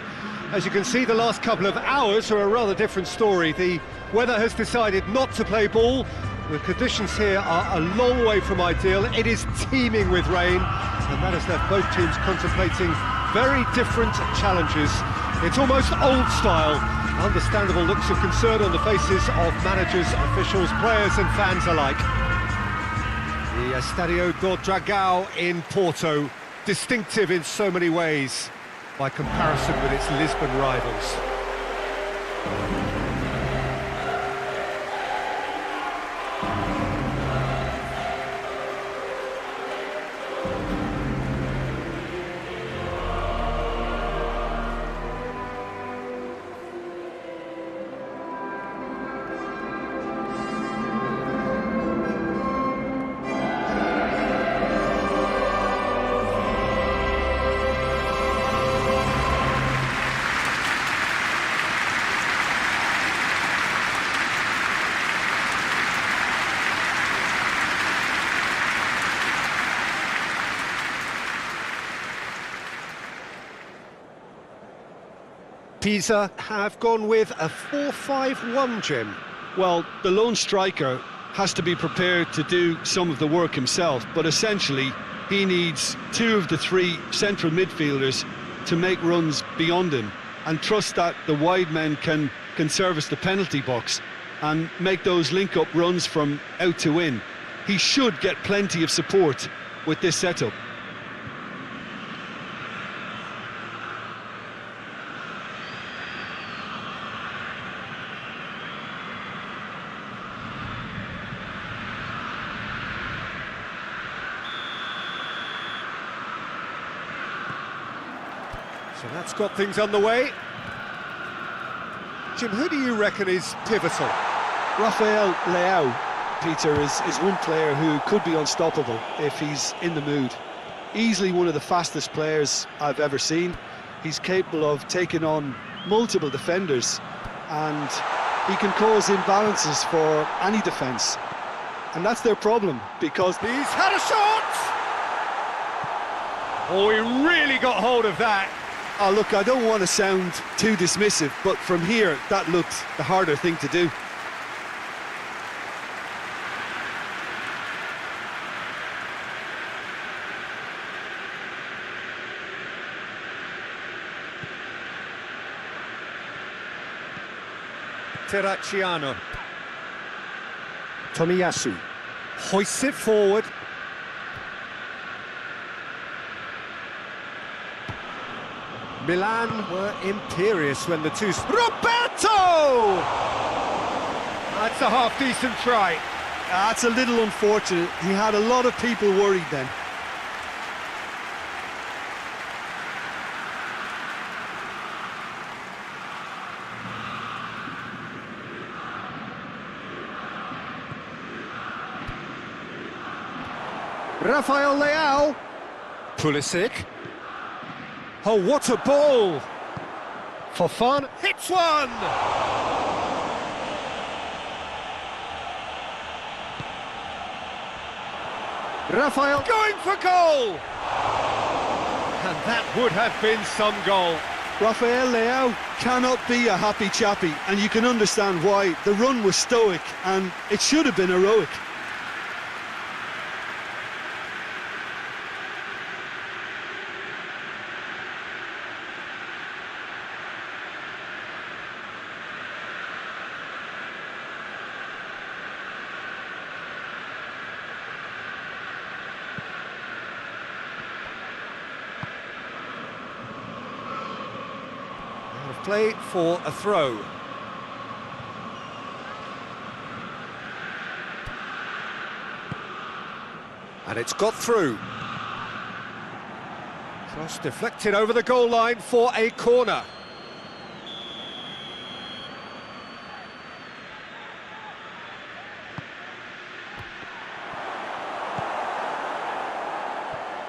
as you can see, the last couple of hours are a rather different story. The weather has decided not to play ball. The conditions here are a long way from ideal. It is teeming with rain, and that has left both teams contemplating very different challenges. It's almost old style. Understandable looks of concern on the faces of managers, officials, players and fans alike. The Estadio do Dragão in Porto, distinctive in so many ways by comparison with its Lisbon rivals. Pisa have gone with a 4-5-1, Jim. Well, the lone striker has to be prepared to do some of the work himself, but essentially He needs two of the three central midfielders to make runs beyond him and trust that the wide men can service the penalty box and make those link-up runs from out to in. He should get plenty of support with this setup. So that's got things underway. Jim, who do you reckon is pivotal? Rafael Leao, Peter, is one player who could be unstoppable if he's in the mood. Easily one of the fastest players I've ever seen. He's capable of taking on multiple defenders and he can cause imbalances for any defence. And that's their problem, because He's had a shot! Oh, he really got hold of that. oh, look, I don't want to sound too dismissive, but from here, that looked the harder thing to do. Terracciano. Tomiyasu hoists it forward. Milan were imperious when the two... Roberto! That's a half-decent try. That's a little unfortunate. He had a lot of people worried then. Rafael Leao. Pulisic. Oh, what a ball! Fofana hits one! Rafael going for goal! And that would have been some goal. Rafael Leao cannot be a happy chappy, and you can understand why. The run was stoic, and it should have been heroic. Play for a throw. And it's got through. Cross deflected over the goal line for a corner.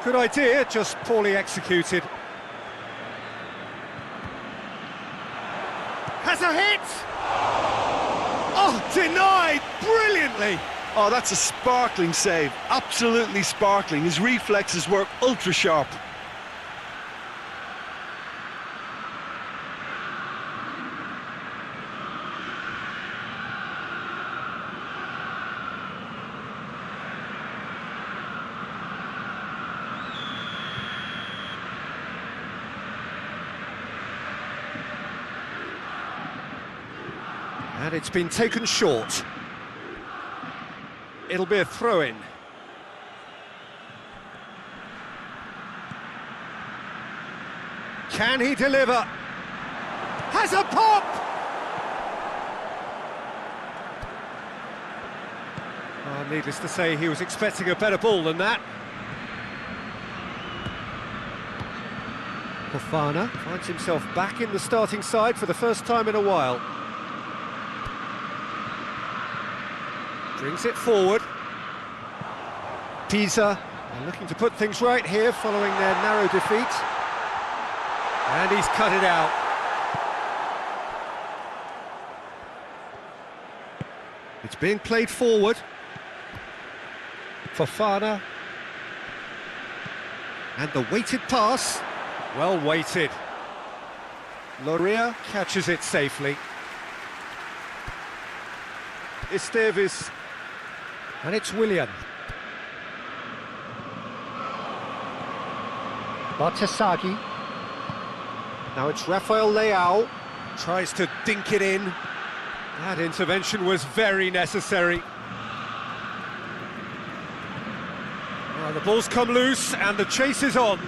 Good idea, just poorly executed. Has a hit! Oh, denied brilliantly! Oh, that's a sparkling save, absolutely sparkling. His reflexes were ultra sharp. And it's been taken short. It'll be a throw-in. Can he deliver? Has a pop! Oh, needless to say, he was expecting a better ball than that. Fofana finds himself back in the starting side for the first time in a while. Brings it forward. Pisa are looking to put things right here following their narrow defeat. And he's cut it out. It's being played forward. Fofana. And the weighted pass. Well weighted. Loria catches it safely. Esteves. And it's Willian. Bartesaghi. Now it's Rafael Leao. Tries to dink it in. That intervention was very necessary. Now the ball's come loose and the chase is on.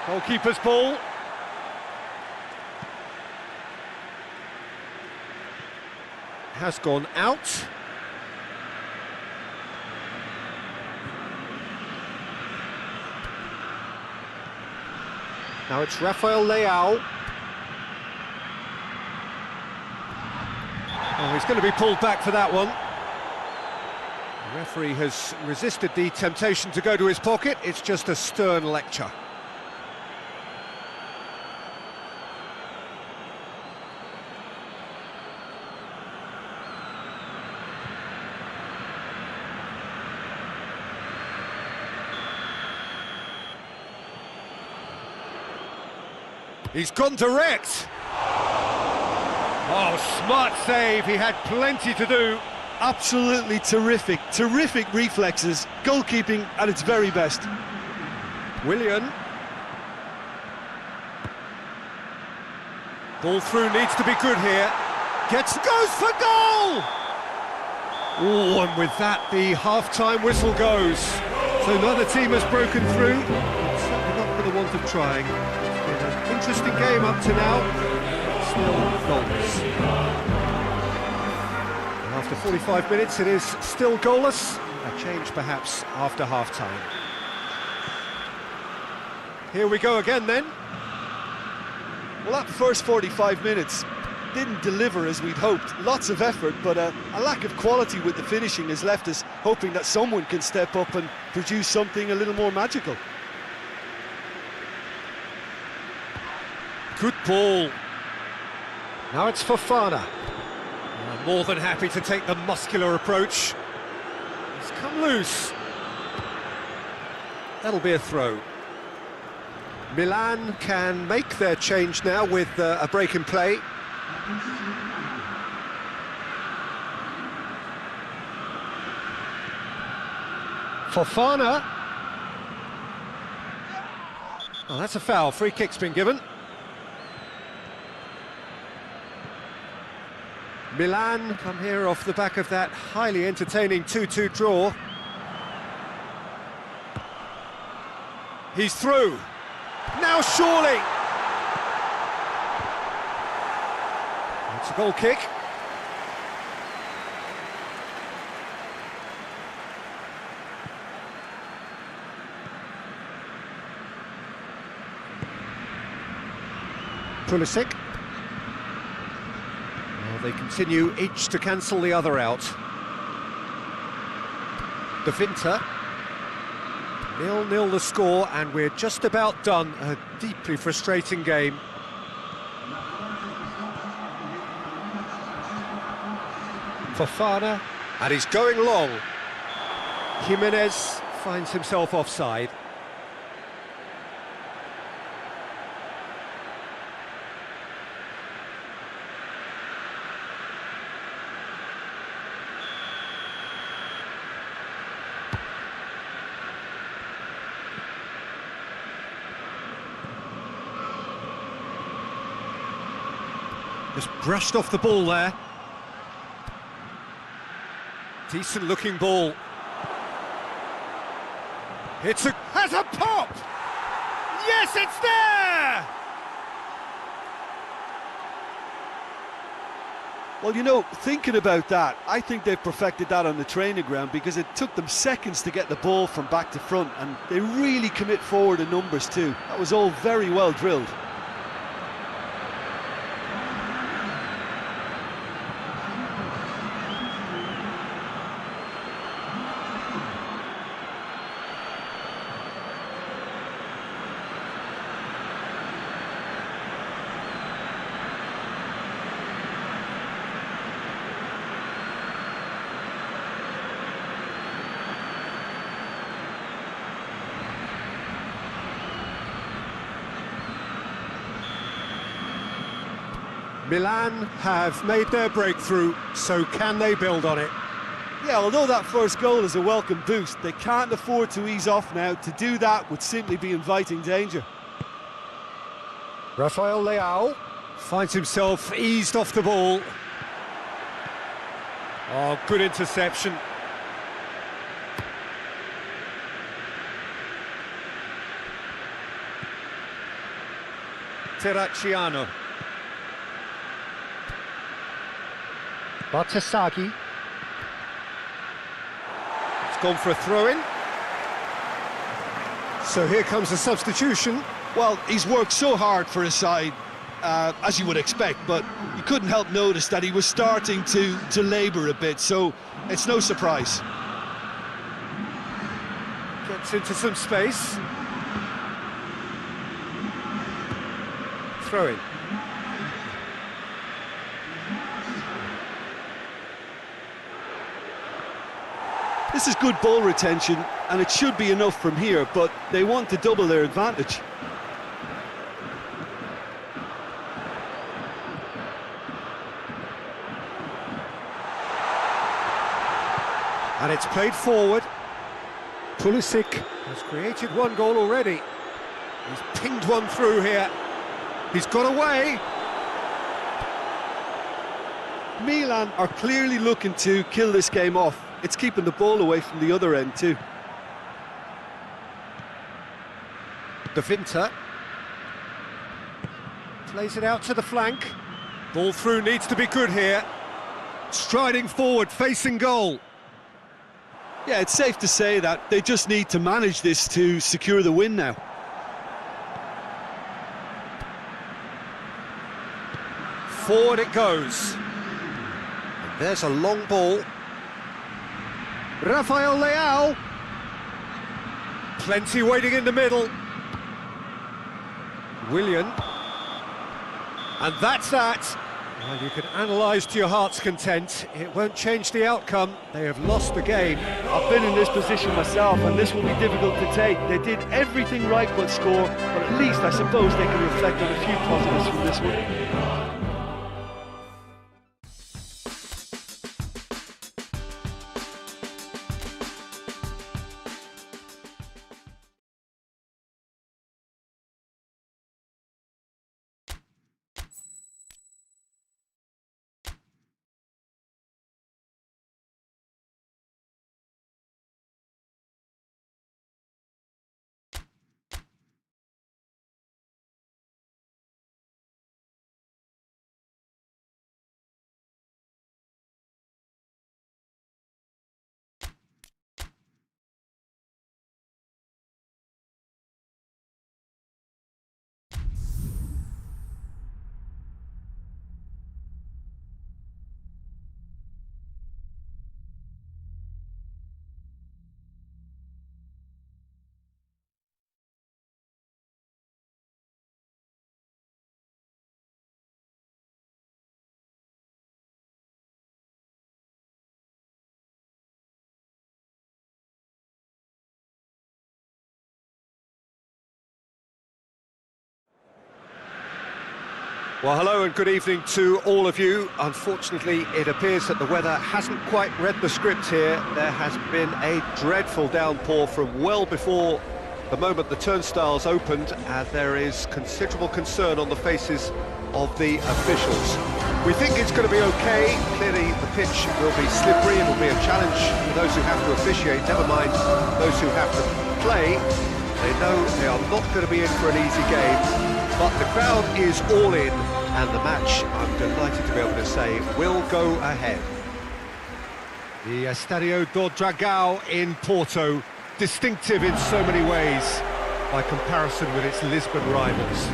Goalkeeper's ball. Has gone out. Now it's Rafael Leao. Oh, he's going to be pulled back for that one. The referee has resisted the temptation to go to his pocket. It's just a stern lecture. He's gone direct. Oh, smart save. He had plenty to do. Absolutely terrific reflexes, goalkeeping at its very best. Willian. Ball through needs to be good here. Goes for goal! Oh, and with that, the half-time whistle goes. So neither team has broken through. It's certainly not for the want of trying. It's been an interesting game up to now. Still goalless. And after 45 minutes, it is still goalless. A change perhaps after half-time. Here we go again then. Well, that first 45 minutes didn't deliver as we'd hoped. Lots of effort, but a lack of quality with the finishing has left us hoping that someone can step up and produce something a little more magical. Good ball. Now it's Fofana. More than happy to take the muscular approach. He's come loose. That'll be a throw. Milan can make their change now with a break in play. Fofana. Oh, that's a foul. Free kick's been given. Milan come here off the back of that highly entertaining 2-2 draw. He's through. Now surely! It's a goal kick. Pulisic. Well, they continue each to cancel the other out. De Winter. 0-0 the score, and we're just about done. A deeply frustrating game. Fofana, and he's going long. Jimenez finds himself offside. Just brushed off the ball there. Decent looking ball. Has a pop! Yes, it's there! Well, you know, thinking about that, I think they've perfected that on the training ground, because it took them seconds to get the ball from back to front, and they really commit forward in numbers too. That was all very well drilled. Milan have made their breakthrough, so can they build on it? Yeah, although that first goal is a welcome boost, they can't afford to ease off now. To do that would simply be inviting danger. Rafael Leao finds himself eased off the ball. Oh, good interception. Terracciano. Bartasaghi. It's gone for a throw-in. So here comes a substitution. Well, he's worked so hard for his side, as you would expect, but you couldn't help notice that he was starting to labour a bit, so it's no surprise. Gets into some space. Throw in. This is good ball retention, and it should be enough from here, but they want to double their advantage. And it's played forward. Pulisic has created one goal already. He's pinged one through here. He's got away. Milan are clearly looking to kill this game off. It's keeping the ball away from the other end too. De Winter plays it out to the flank. Ball through needs to be good here. Striding forward, facing goal. Yeah, it's safe to say that they just need to manage this to secure the win now. Forward it goes. And there's a long ball. Rafael Leao. Plenty waiting in the middle. Willian. And that's that. Well, you can analyse to your heart's content. It won't change the outcome. They have lost the game. I've been in this position myself, and this will be difficult to take. They did everything right but score, but at least I suppose they can reflect on a few positives from this one. Well, hello and good evening to all of you. Unfortunately, it appears that the weather hasn't quite read the script here. There has been a dreadful downpour from well before the moment the turnstiles opened, and there is considerable concern on the faces of the officials. We think it's going to be okay. Clearly, the pitch will be slippery. It will be a challenge for those who have to officiate, never mind those who have to play. They know they are not going to be in for an easy game. But the crowd is all in, and the match, I'm delighted to be able to say, will go ahead. The Estadio do Dragão in Porto, distinctive in so many ways, by comparison with its Lisbon rivals.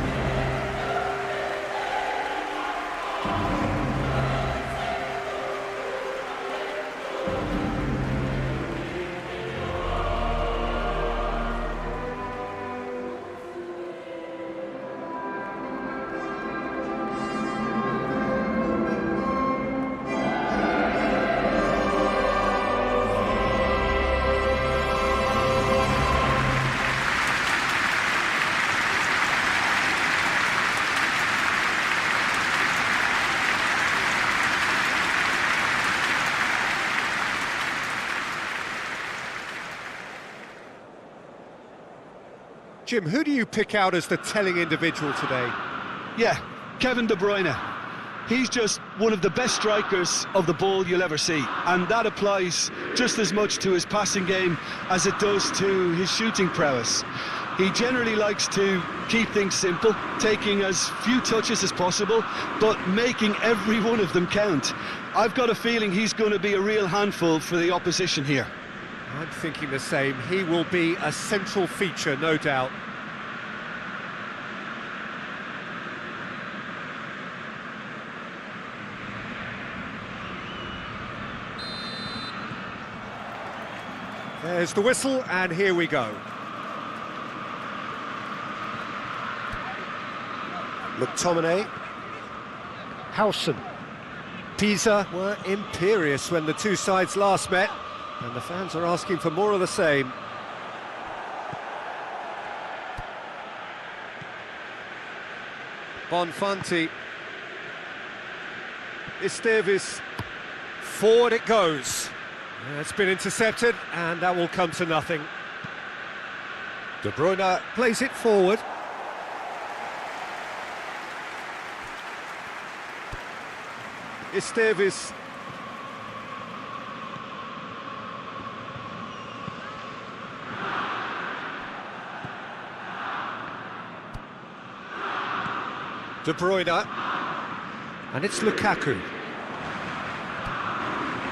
Jim, who do you pick out as the telling individual today? Yeah, Kevin De Bruyne. He's just one of the best strikers of the ball you'll ever see, and that applies just as much to his passing game as it does to his shooting prowess. He generally likes to keep things simple, taking as few touches as possible, but making every one of them count. I've got a feeling he's going to be a real handful for the opposition here. I'm thinking the same. He will be a central feature, no doubt. There's the whistle, and here we go. McTominay. Howson. Pisa were imperious when the two sides last met, and the fans are asking for more of the same. Bonfanti. Esteves. Forward it goes. It's been intercepted, and that will come to nothing. De Bruyne plays it forward. Esteves. De Bruyne. And it's Lukaku.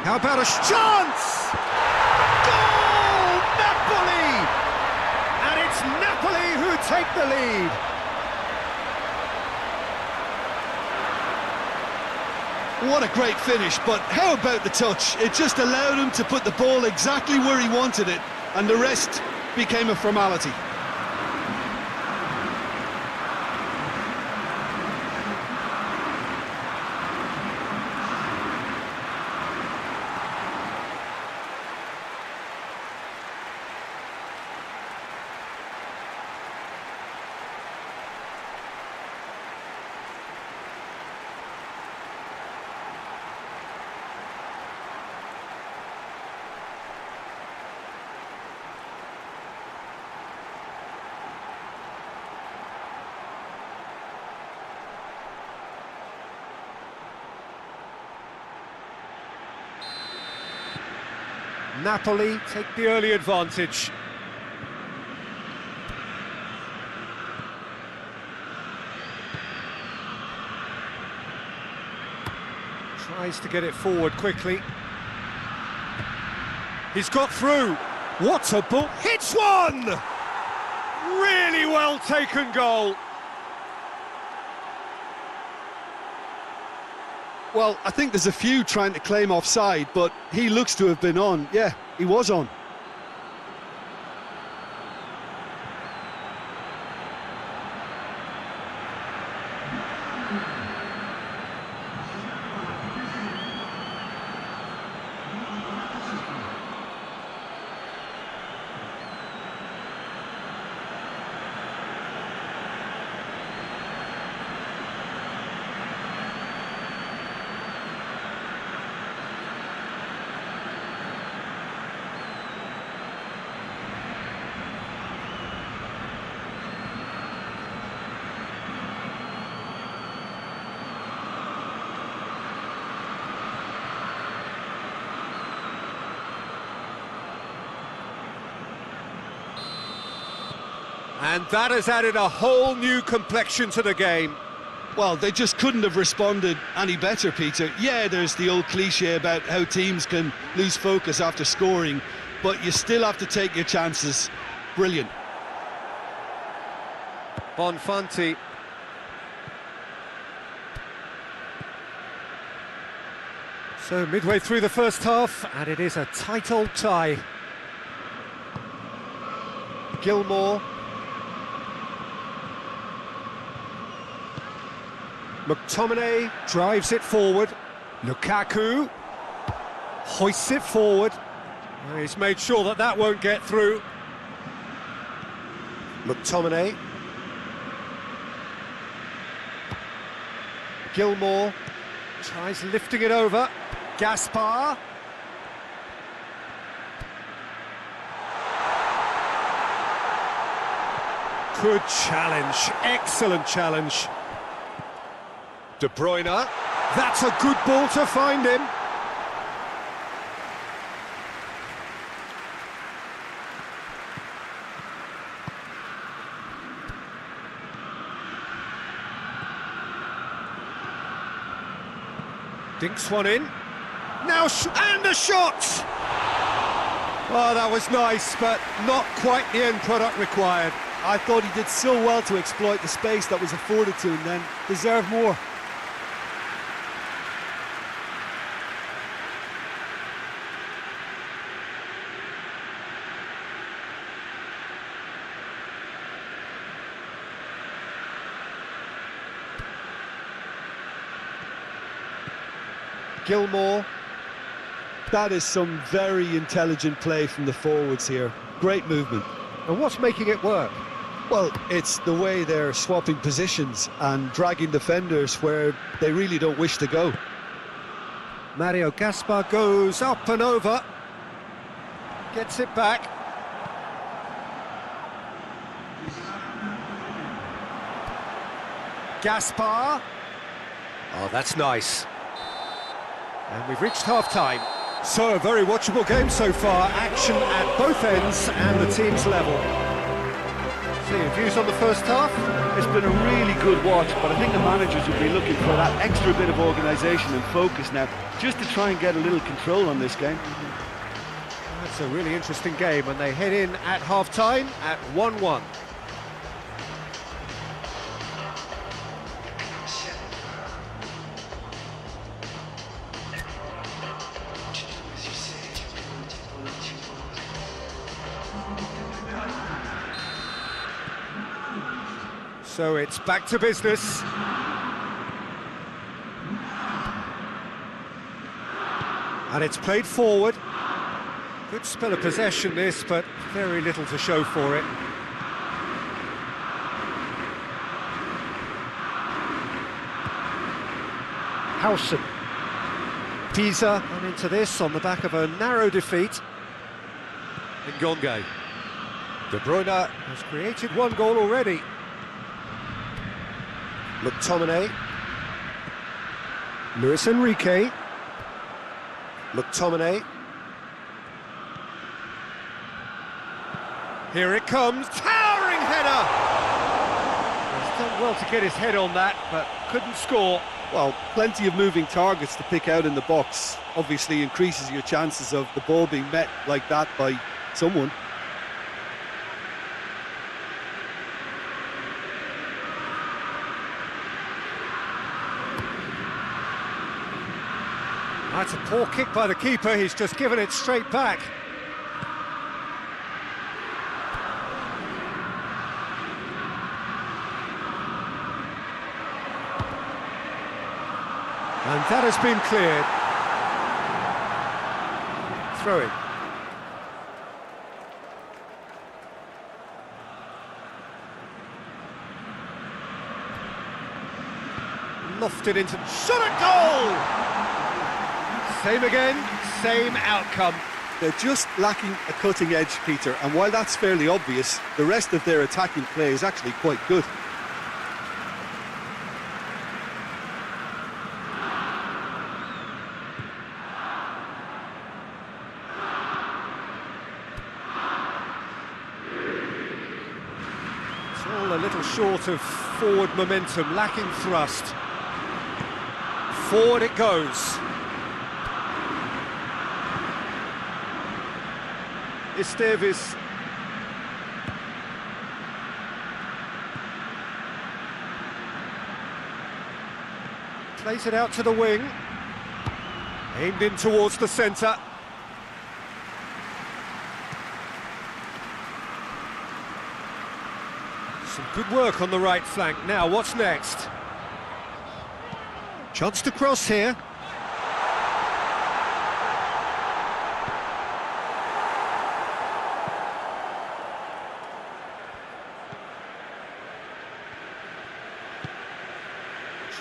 How about a chance? Goal! Napoli! And it's Napoli who take the lead. What a great finish, but how about the touch? It just allowed him to put the ball exactly where he wanted it, and the rest became a formality. Napoli take the early advantage. Tries to get it forward quickly. He's got through. What a ball! Hits one! Really well taken goal. Well, I think there's a few trying to claim offside, but he looks to have been on. Yeah, he was on. And that has added a whole new complexion to the game. Well, they just couldn't have responded any better, Peter. Yeah, there's the old cliche about how teams can lose focus after scoring, but you still have to take your chances. Brilliant. Bonfanti. So midway through the first half, and it is a tight old tie. Gilmore. McTominay drives it forward. Lukaku hoists it forward. Well, he's made sure that that won't get through. McTominay. Gilmore tries lifting it over. Gaspar. Good challenge, excellent challenge. De Bruyne, that's a good ball to find him. Dinks one in. Now, and a shot! Oh, that was nice, but not quite the end product required. I thought he did so well to exploit the space that was afforded to him then. Deserved more. Gilmore. That is some very intelligent play from the forwards here. Great movement. And what's making it work? Well, it's the way they're swapping positions and dragging defenders where they really don't wish to go. Mario Gaspar goes up and over. Gets it back. Gaspar. Oh, that's nice. And we've reached half-time. So, a very watchable game so far. Action at both ends and the team's level. So, your views on the first half? It's been a really good watch, but I think the managers will be looking for that extra bit of organisation and focus now, just to try and get a little control on this game. That's a really interesting game, and they head in at half-time at 1-1. So it's back to business. And it's played forward. Good spell of possession this, but very little to show for it. Howson. Pisa and into this on the back of a narrow defeat. Ngonge. De Bruyne has created one goal already. McTominay. Luis Enrique. McTominay. Here it comes, towering header! He's done well to get his head on that, but couldn't score. Well, plenty of moving targets to pick out in the box. Obviously increases your chances of the ball being met like that by someone. That's a poor kick by the keeper, he's just given it straight back. And that has been cleared. Throw it. Lofted into... shot at goal! Same again, same outcome. They're just lacking a cutting edge, Peter, and while that's fairly obvious, the rest of their attacking play is actually quite good. It's all a little short of forward momentum, lacking thrust. Forward it goes. Esteves. Plays it out to the wing. Aimed in towards the centre. Some good work on the right flank. Now, what's next? Chance to cross here.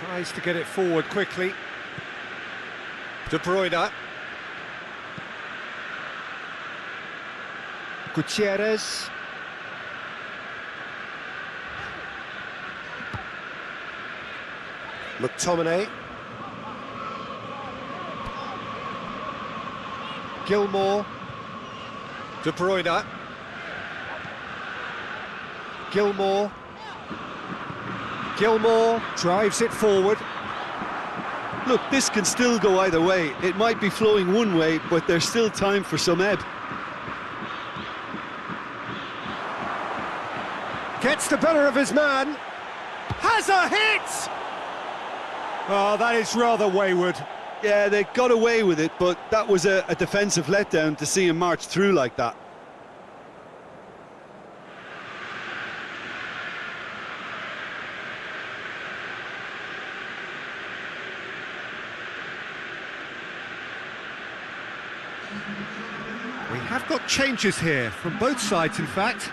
Tries to get it forward quickly. De Bruyne. McTominay. Gilmour. De Bruyne. Gilmour. Gilmour drives it forward. Look, this can still go either way. It might be flowing one way, but there's still time for some ebb. Gets the better of his man. Has a hit! Oh, that is rather wayward. Yeah, they got away with it, but that was a defensive letdown to see him march through like that. We have got changes here, from both sides in fact.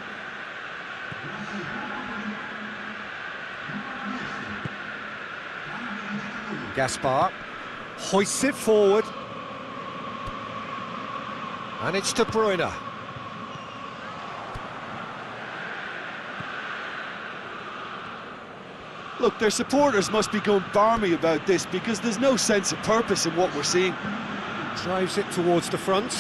Gaspar hoists it forward. And it's De Bruyne. Look, their supporters must be going barmy about this because there's no sense of purpose in what we're seeing. Drives it towards the front.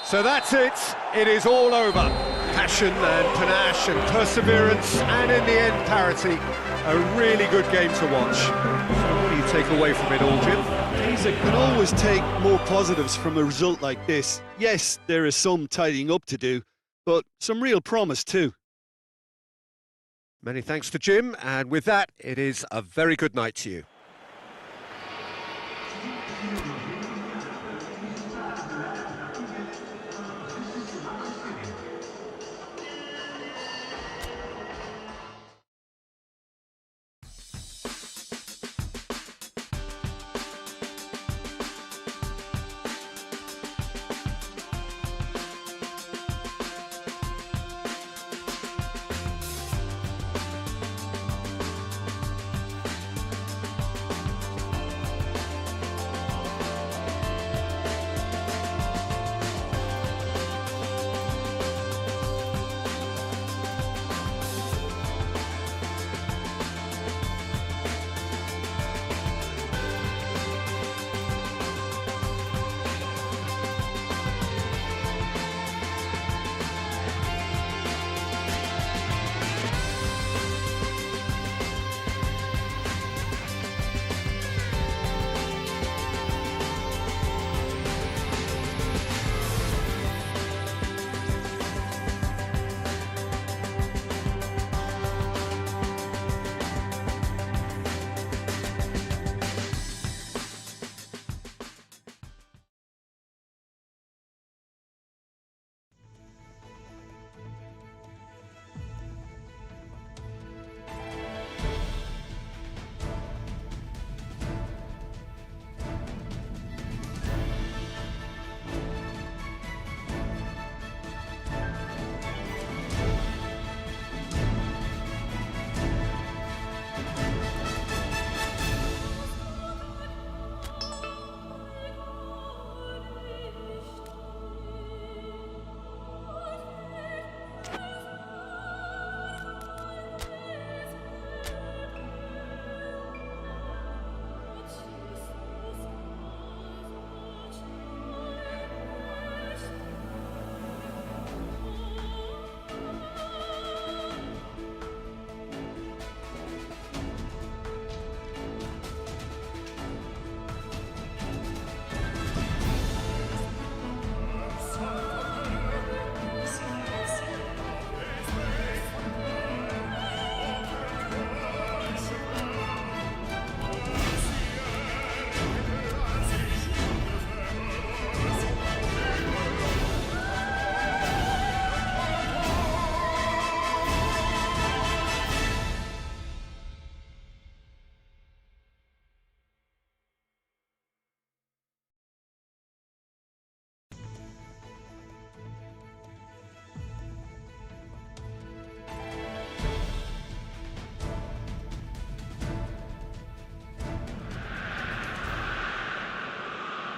So that's it. It is all over. Passion and panache and perseverance, and in the end, parity. A really good game to watch. So what do you take away from it all, Jim? Pisa can always take more positives from a result like this. Yes, there is some tidying up to do, but some real promise too. Many thanks to Jim, and with that, it is a very good night to you.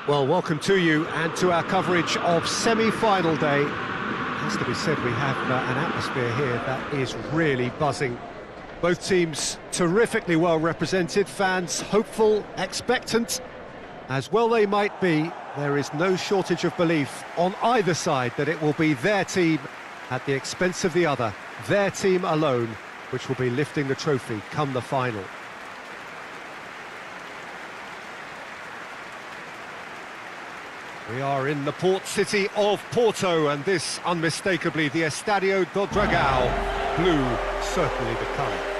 Well, welcome to you and to our coverage of semi-final day. It has to be said, we have an atmosphere here that is really buzzing. Both teams terrifically well represented, fans hopeful, expectant. As well they might be, there is no shortage of belief on either side that it will be their team at the expense of the other, their team alone, which will be lifting the trophy come the final. We are in the port city of Porto, and this unmistakably the Estadio do Dragão. Blue certainly the colour.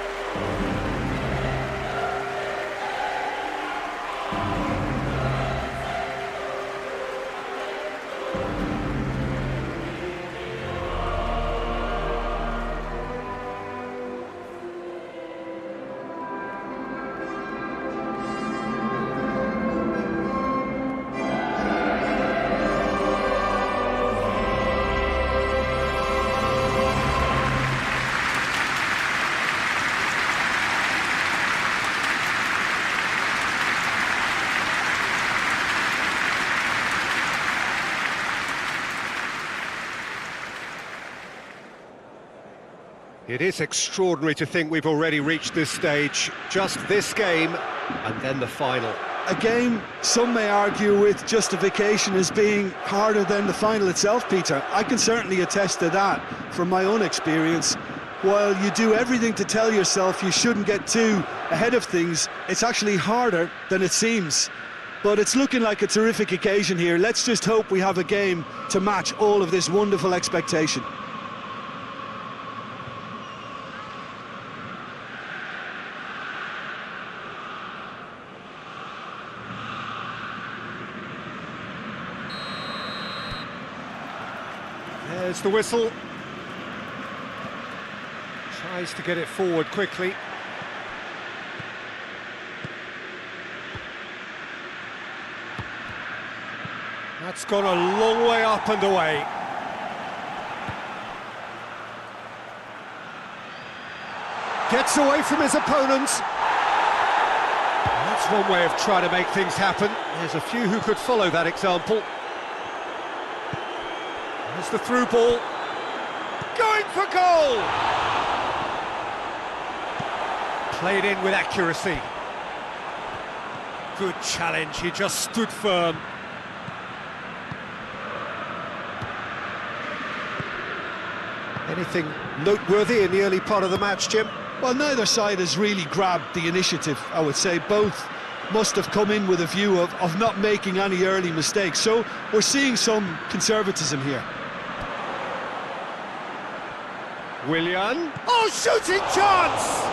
It is extraordinary to think we've already reached this stage. Just this game, and then the final. A game some may argue with justification as being harder than the final itself, Peter. I can certainly attest to that from my own experience. While you do everything to tell yourself you shouldn't get too ahead of things, it's actually harder than it seems. But it's looking like a terrific occasion here. Let's just hope we have a game to match all of this wonderful expectation. There's the whistle. Tries to get it forward quickly. That's gone a long way up and away. Gets away from his opponent. That's one way of trying to make things happen. There's a few who could follow that example. There's the through ball. Going for goal! Played in with accuracy. Good challenge, he just stood firm. Anything noteworthy in the early part of the match, Jim? Well, neither side has really grabbed the initiative, I would say. Both must have come in with a view of not making any early mistakes. So we're seeing some conservatism here. Willian. Oh, shooting chance!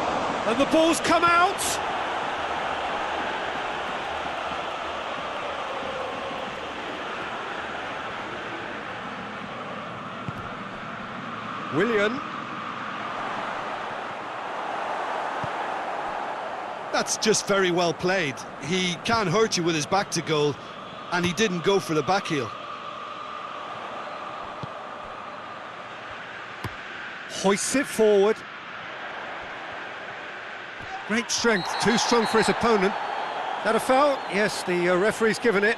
And the ball's come out. Willian. That's just very well played. He can't hurt you with his back to goal, and he didn't go for the back heel. Hoists it forward. Great strength, too strong for his opponent. That a foul? Yes, the referee's given it.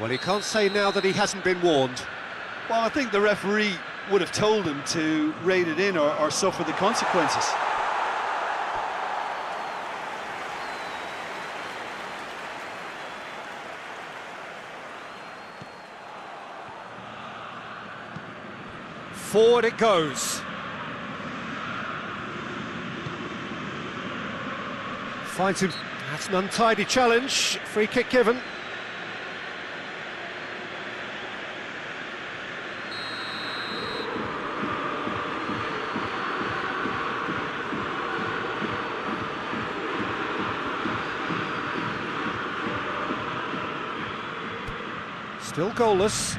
Well, he can't say now that he hasn't been warned. Well, I think the referee would have told him to rate it in or suffer the consequences. Forward it goes. Finds him. That's an untidy challenge. Free kick given. Still goalless.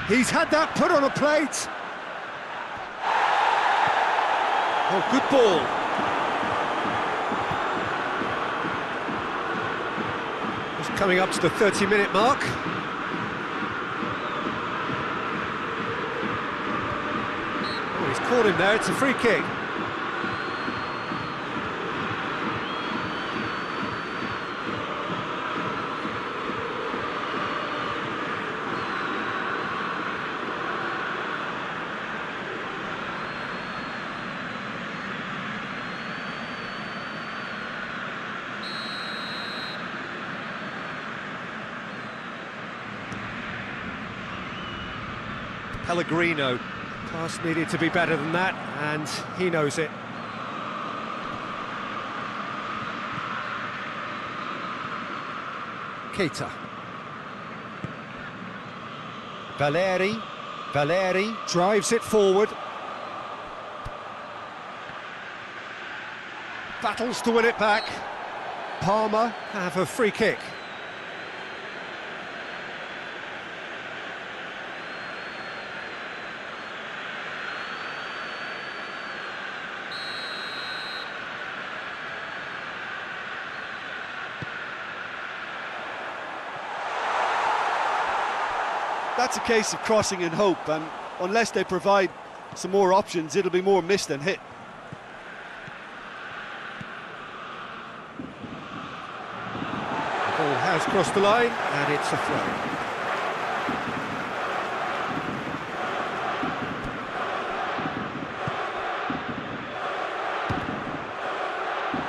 He's had that put on a plate. Oh, good ball. Just coming up to the 30-minute mark. Oh, he's caught him there. It's a free kick. Pellegrino. Pass needed to be better than that, and he knows it. Keita. Valeri drives it forward. Battles to win it back. Palmer have a free kick. That's a case of crossing in hope, and unless they provide some more options, it'll be more miss than hit. The ball has crossed the line, and it's a throw.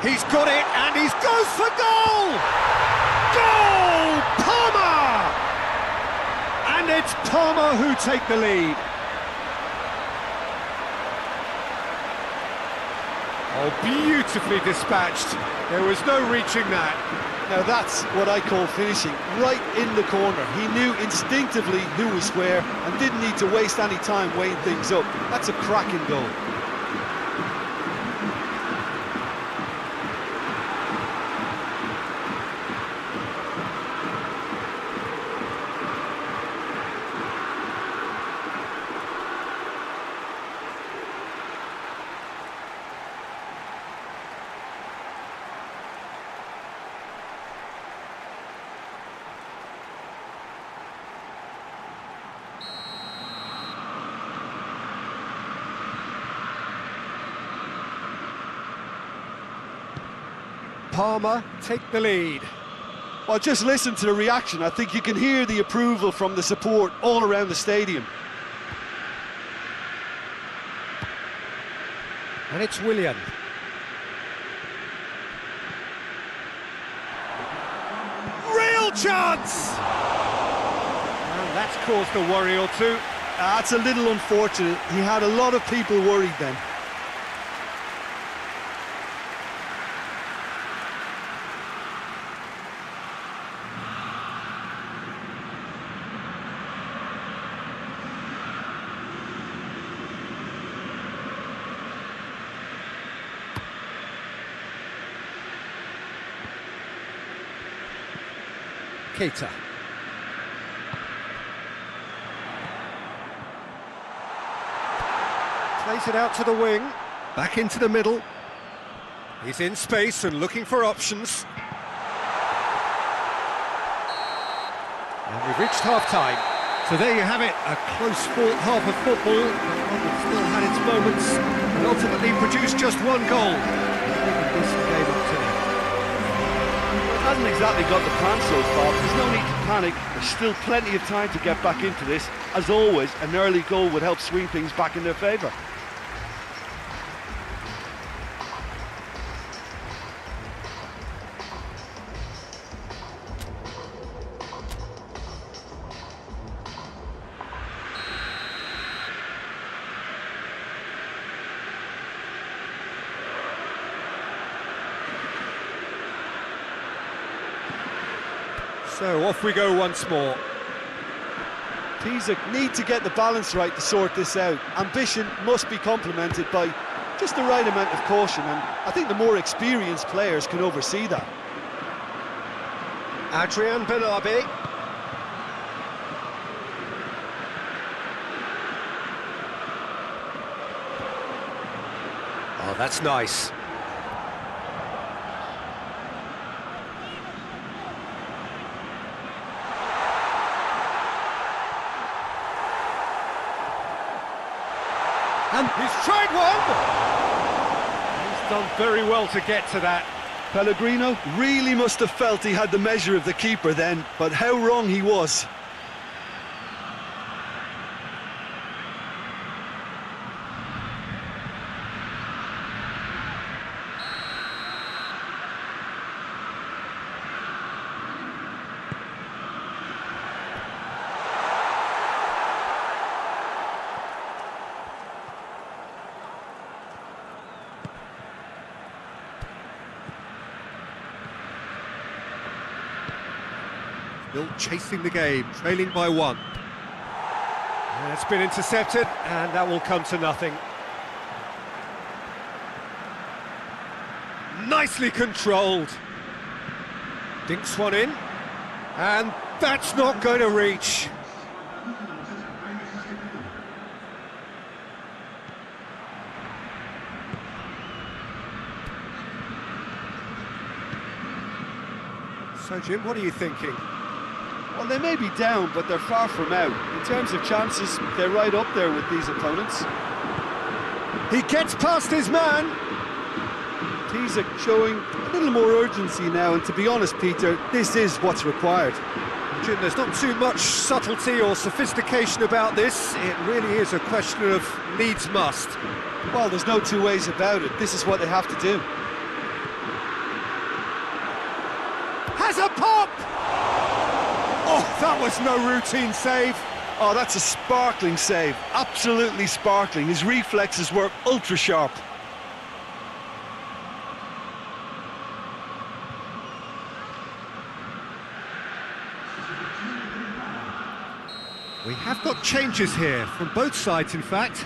He's got it, and he goes for goal! Goal! Palmer! And it's Palmer who take the lead. Oh, beautifully dispatched. There was no reaching that. Now that's what I call finishing, right in the corner. He knew instinctively who was where and didn't need to waste any time weighing things up. That's a cracking goal. Palmer take the lead. Well, just listen to the reaction. I think you can hear the approval from the support all around the stadium. And it's Willian. Real chance! And that's caused a worry or two. That's a little unfortunate. He had a lot of people worried then. Keita. Plays it out to the wing, back into the middle. He's in space and looking for options. And we've reached half-time. So there you have it, a close-fought half of football, one that still had its moments, and ultimately produced just one goal. This game up to now. Hasn't exactly got the plan so far. There's no need to panic. There's still plenty of time to get back into this. As always, an early goal would help swing things back in their favour. So off we go once more. Pisa need to get the balance right to sort this out. Ambition must be complemented by just the right amount of caution, and I think the more experienced players can oversee that. Adrian Benabi. Oh, that's nice. And he's tried one! He's done very well to get to that. Pellegrino really must have felt he had the measure of the keeper then, but how wrong he was. Still chasing the game, trailing by one. And it's been intercepted, and that will come to nothing. Nicely controlled. Dinks one in, and that's not going to reach. So, Jim, what are you thinking? Well, they may be down, but they're far from out. In terms of chances, they're right up there with these opponents. He gets past his man. Pisa showing a little more urgency now, and to be honest, Peter, this is what's required. Jim, there's not too much subtlety or sophistication about this. It really is a question of needs must. Well, there's no two ways about it. This is what they have to do. Has a pop! Oh, that was no routine save. Oh, that's a sparkling save. Absolutely sparkling. His reflexes were ultra sharp. We have got changes here, from both sides in fact.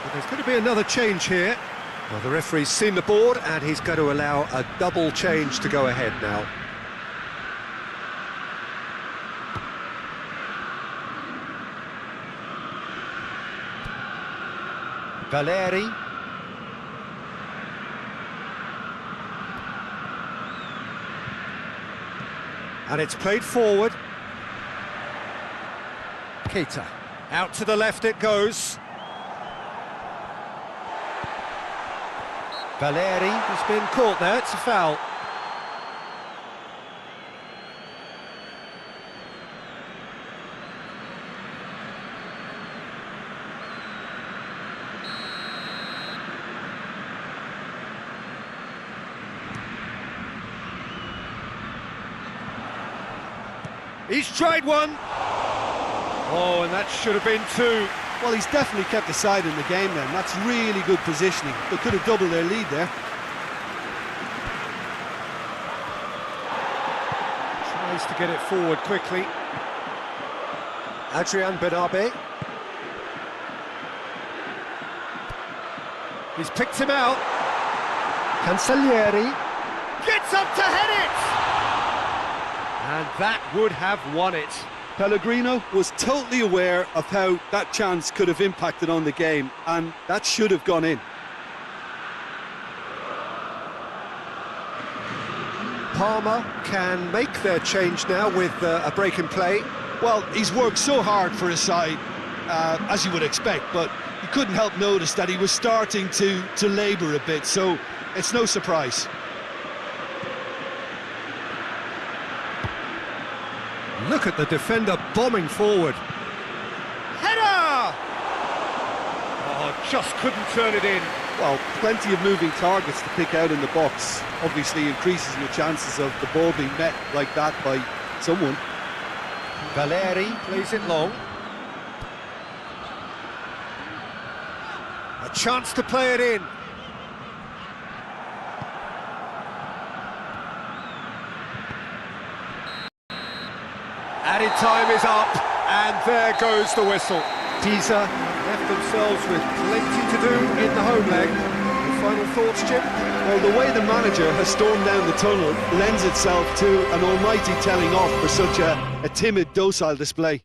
But there's going to be another change here. Well, the referee's seen the board and he's going to allow a double change to go ahead now. Valeri. And it's played forward. Keita. Out to the left it goes. Valeri has been caught there, it's a foul. He's tried one. Oh, and that should have been two. Well, he's definitely kept the side in the game then. That's really good positioning. They could have doubled their lead there. Tries to get it forward quickly. Adrian Benabe. He's picked him out. Cancellieri. Gets up to head it! And that would have won it. Pellegrino was totally aware of how that chance could have impacted on the game, and that should have gone in. Parma can make their change now with a break in play. Well, he's worked so hard for his side, as you would expect, but you couldn't help notice that he was starting to labour a bit, so it's no surprise. Look at the defender bombing forward. Header! Oh, just couldn't turn it in. Well, plenty of moving targets to pick out in the box. Obviously increases your chances of the ball being met like that by someone. Valeri plays it long. A chance to play it in. Added time is up, and there goes the whistle. Pisa left themselves with plenty to do in the home leg. Any final thoughts, Jim? Well, the way the manager has stormed down the tunnel lends itself to an almighty telling off for such a timid, docile display.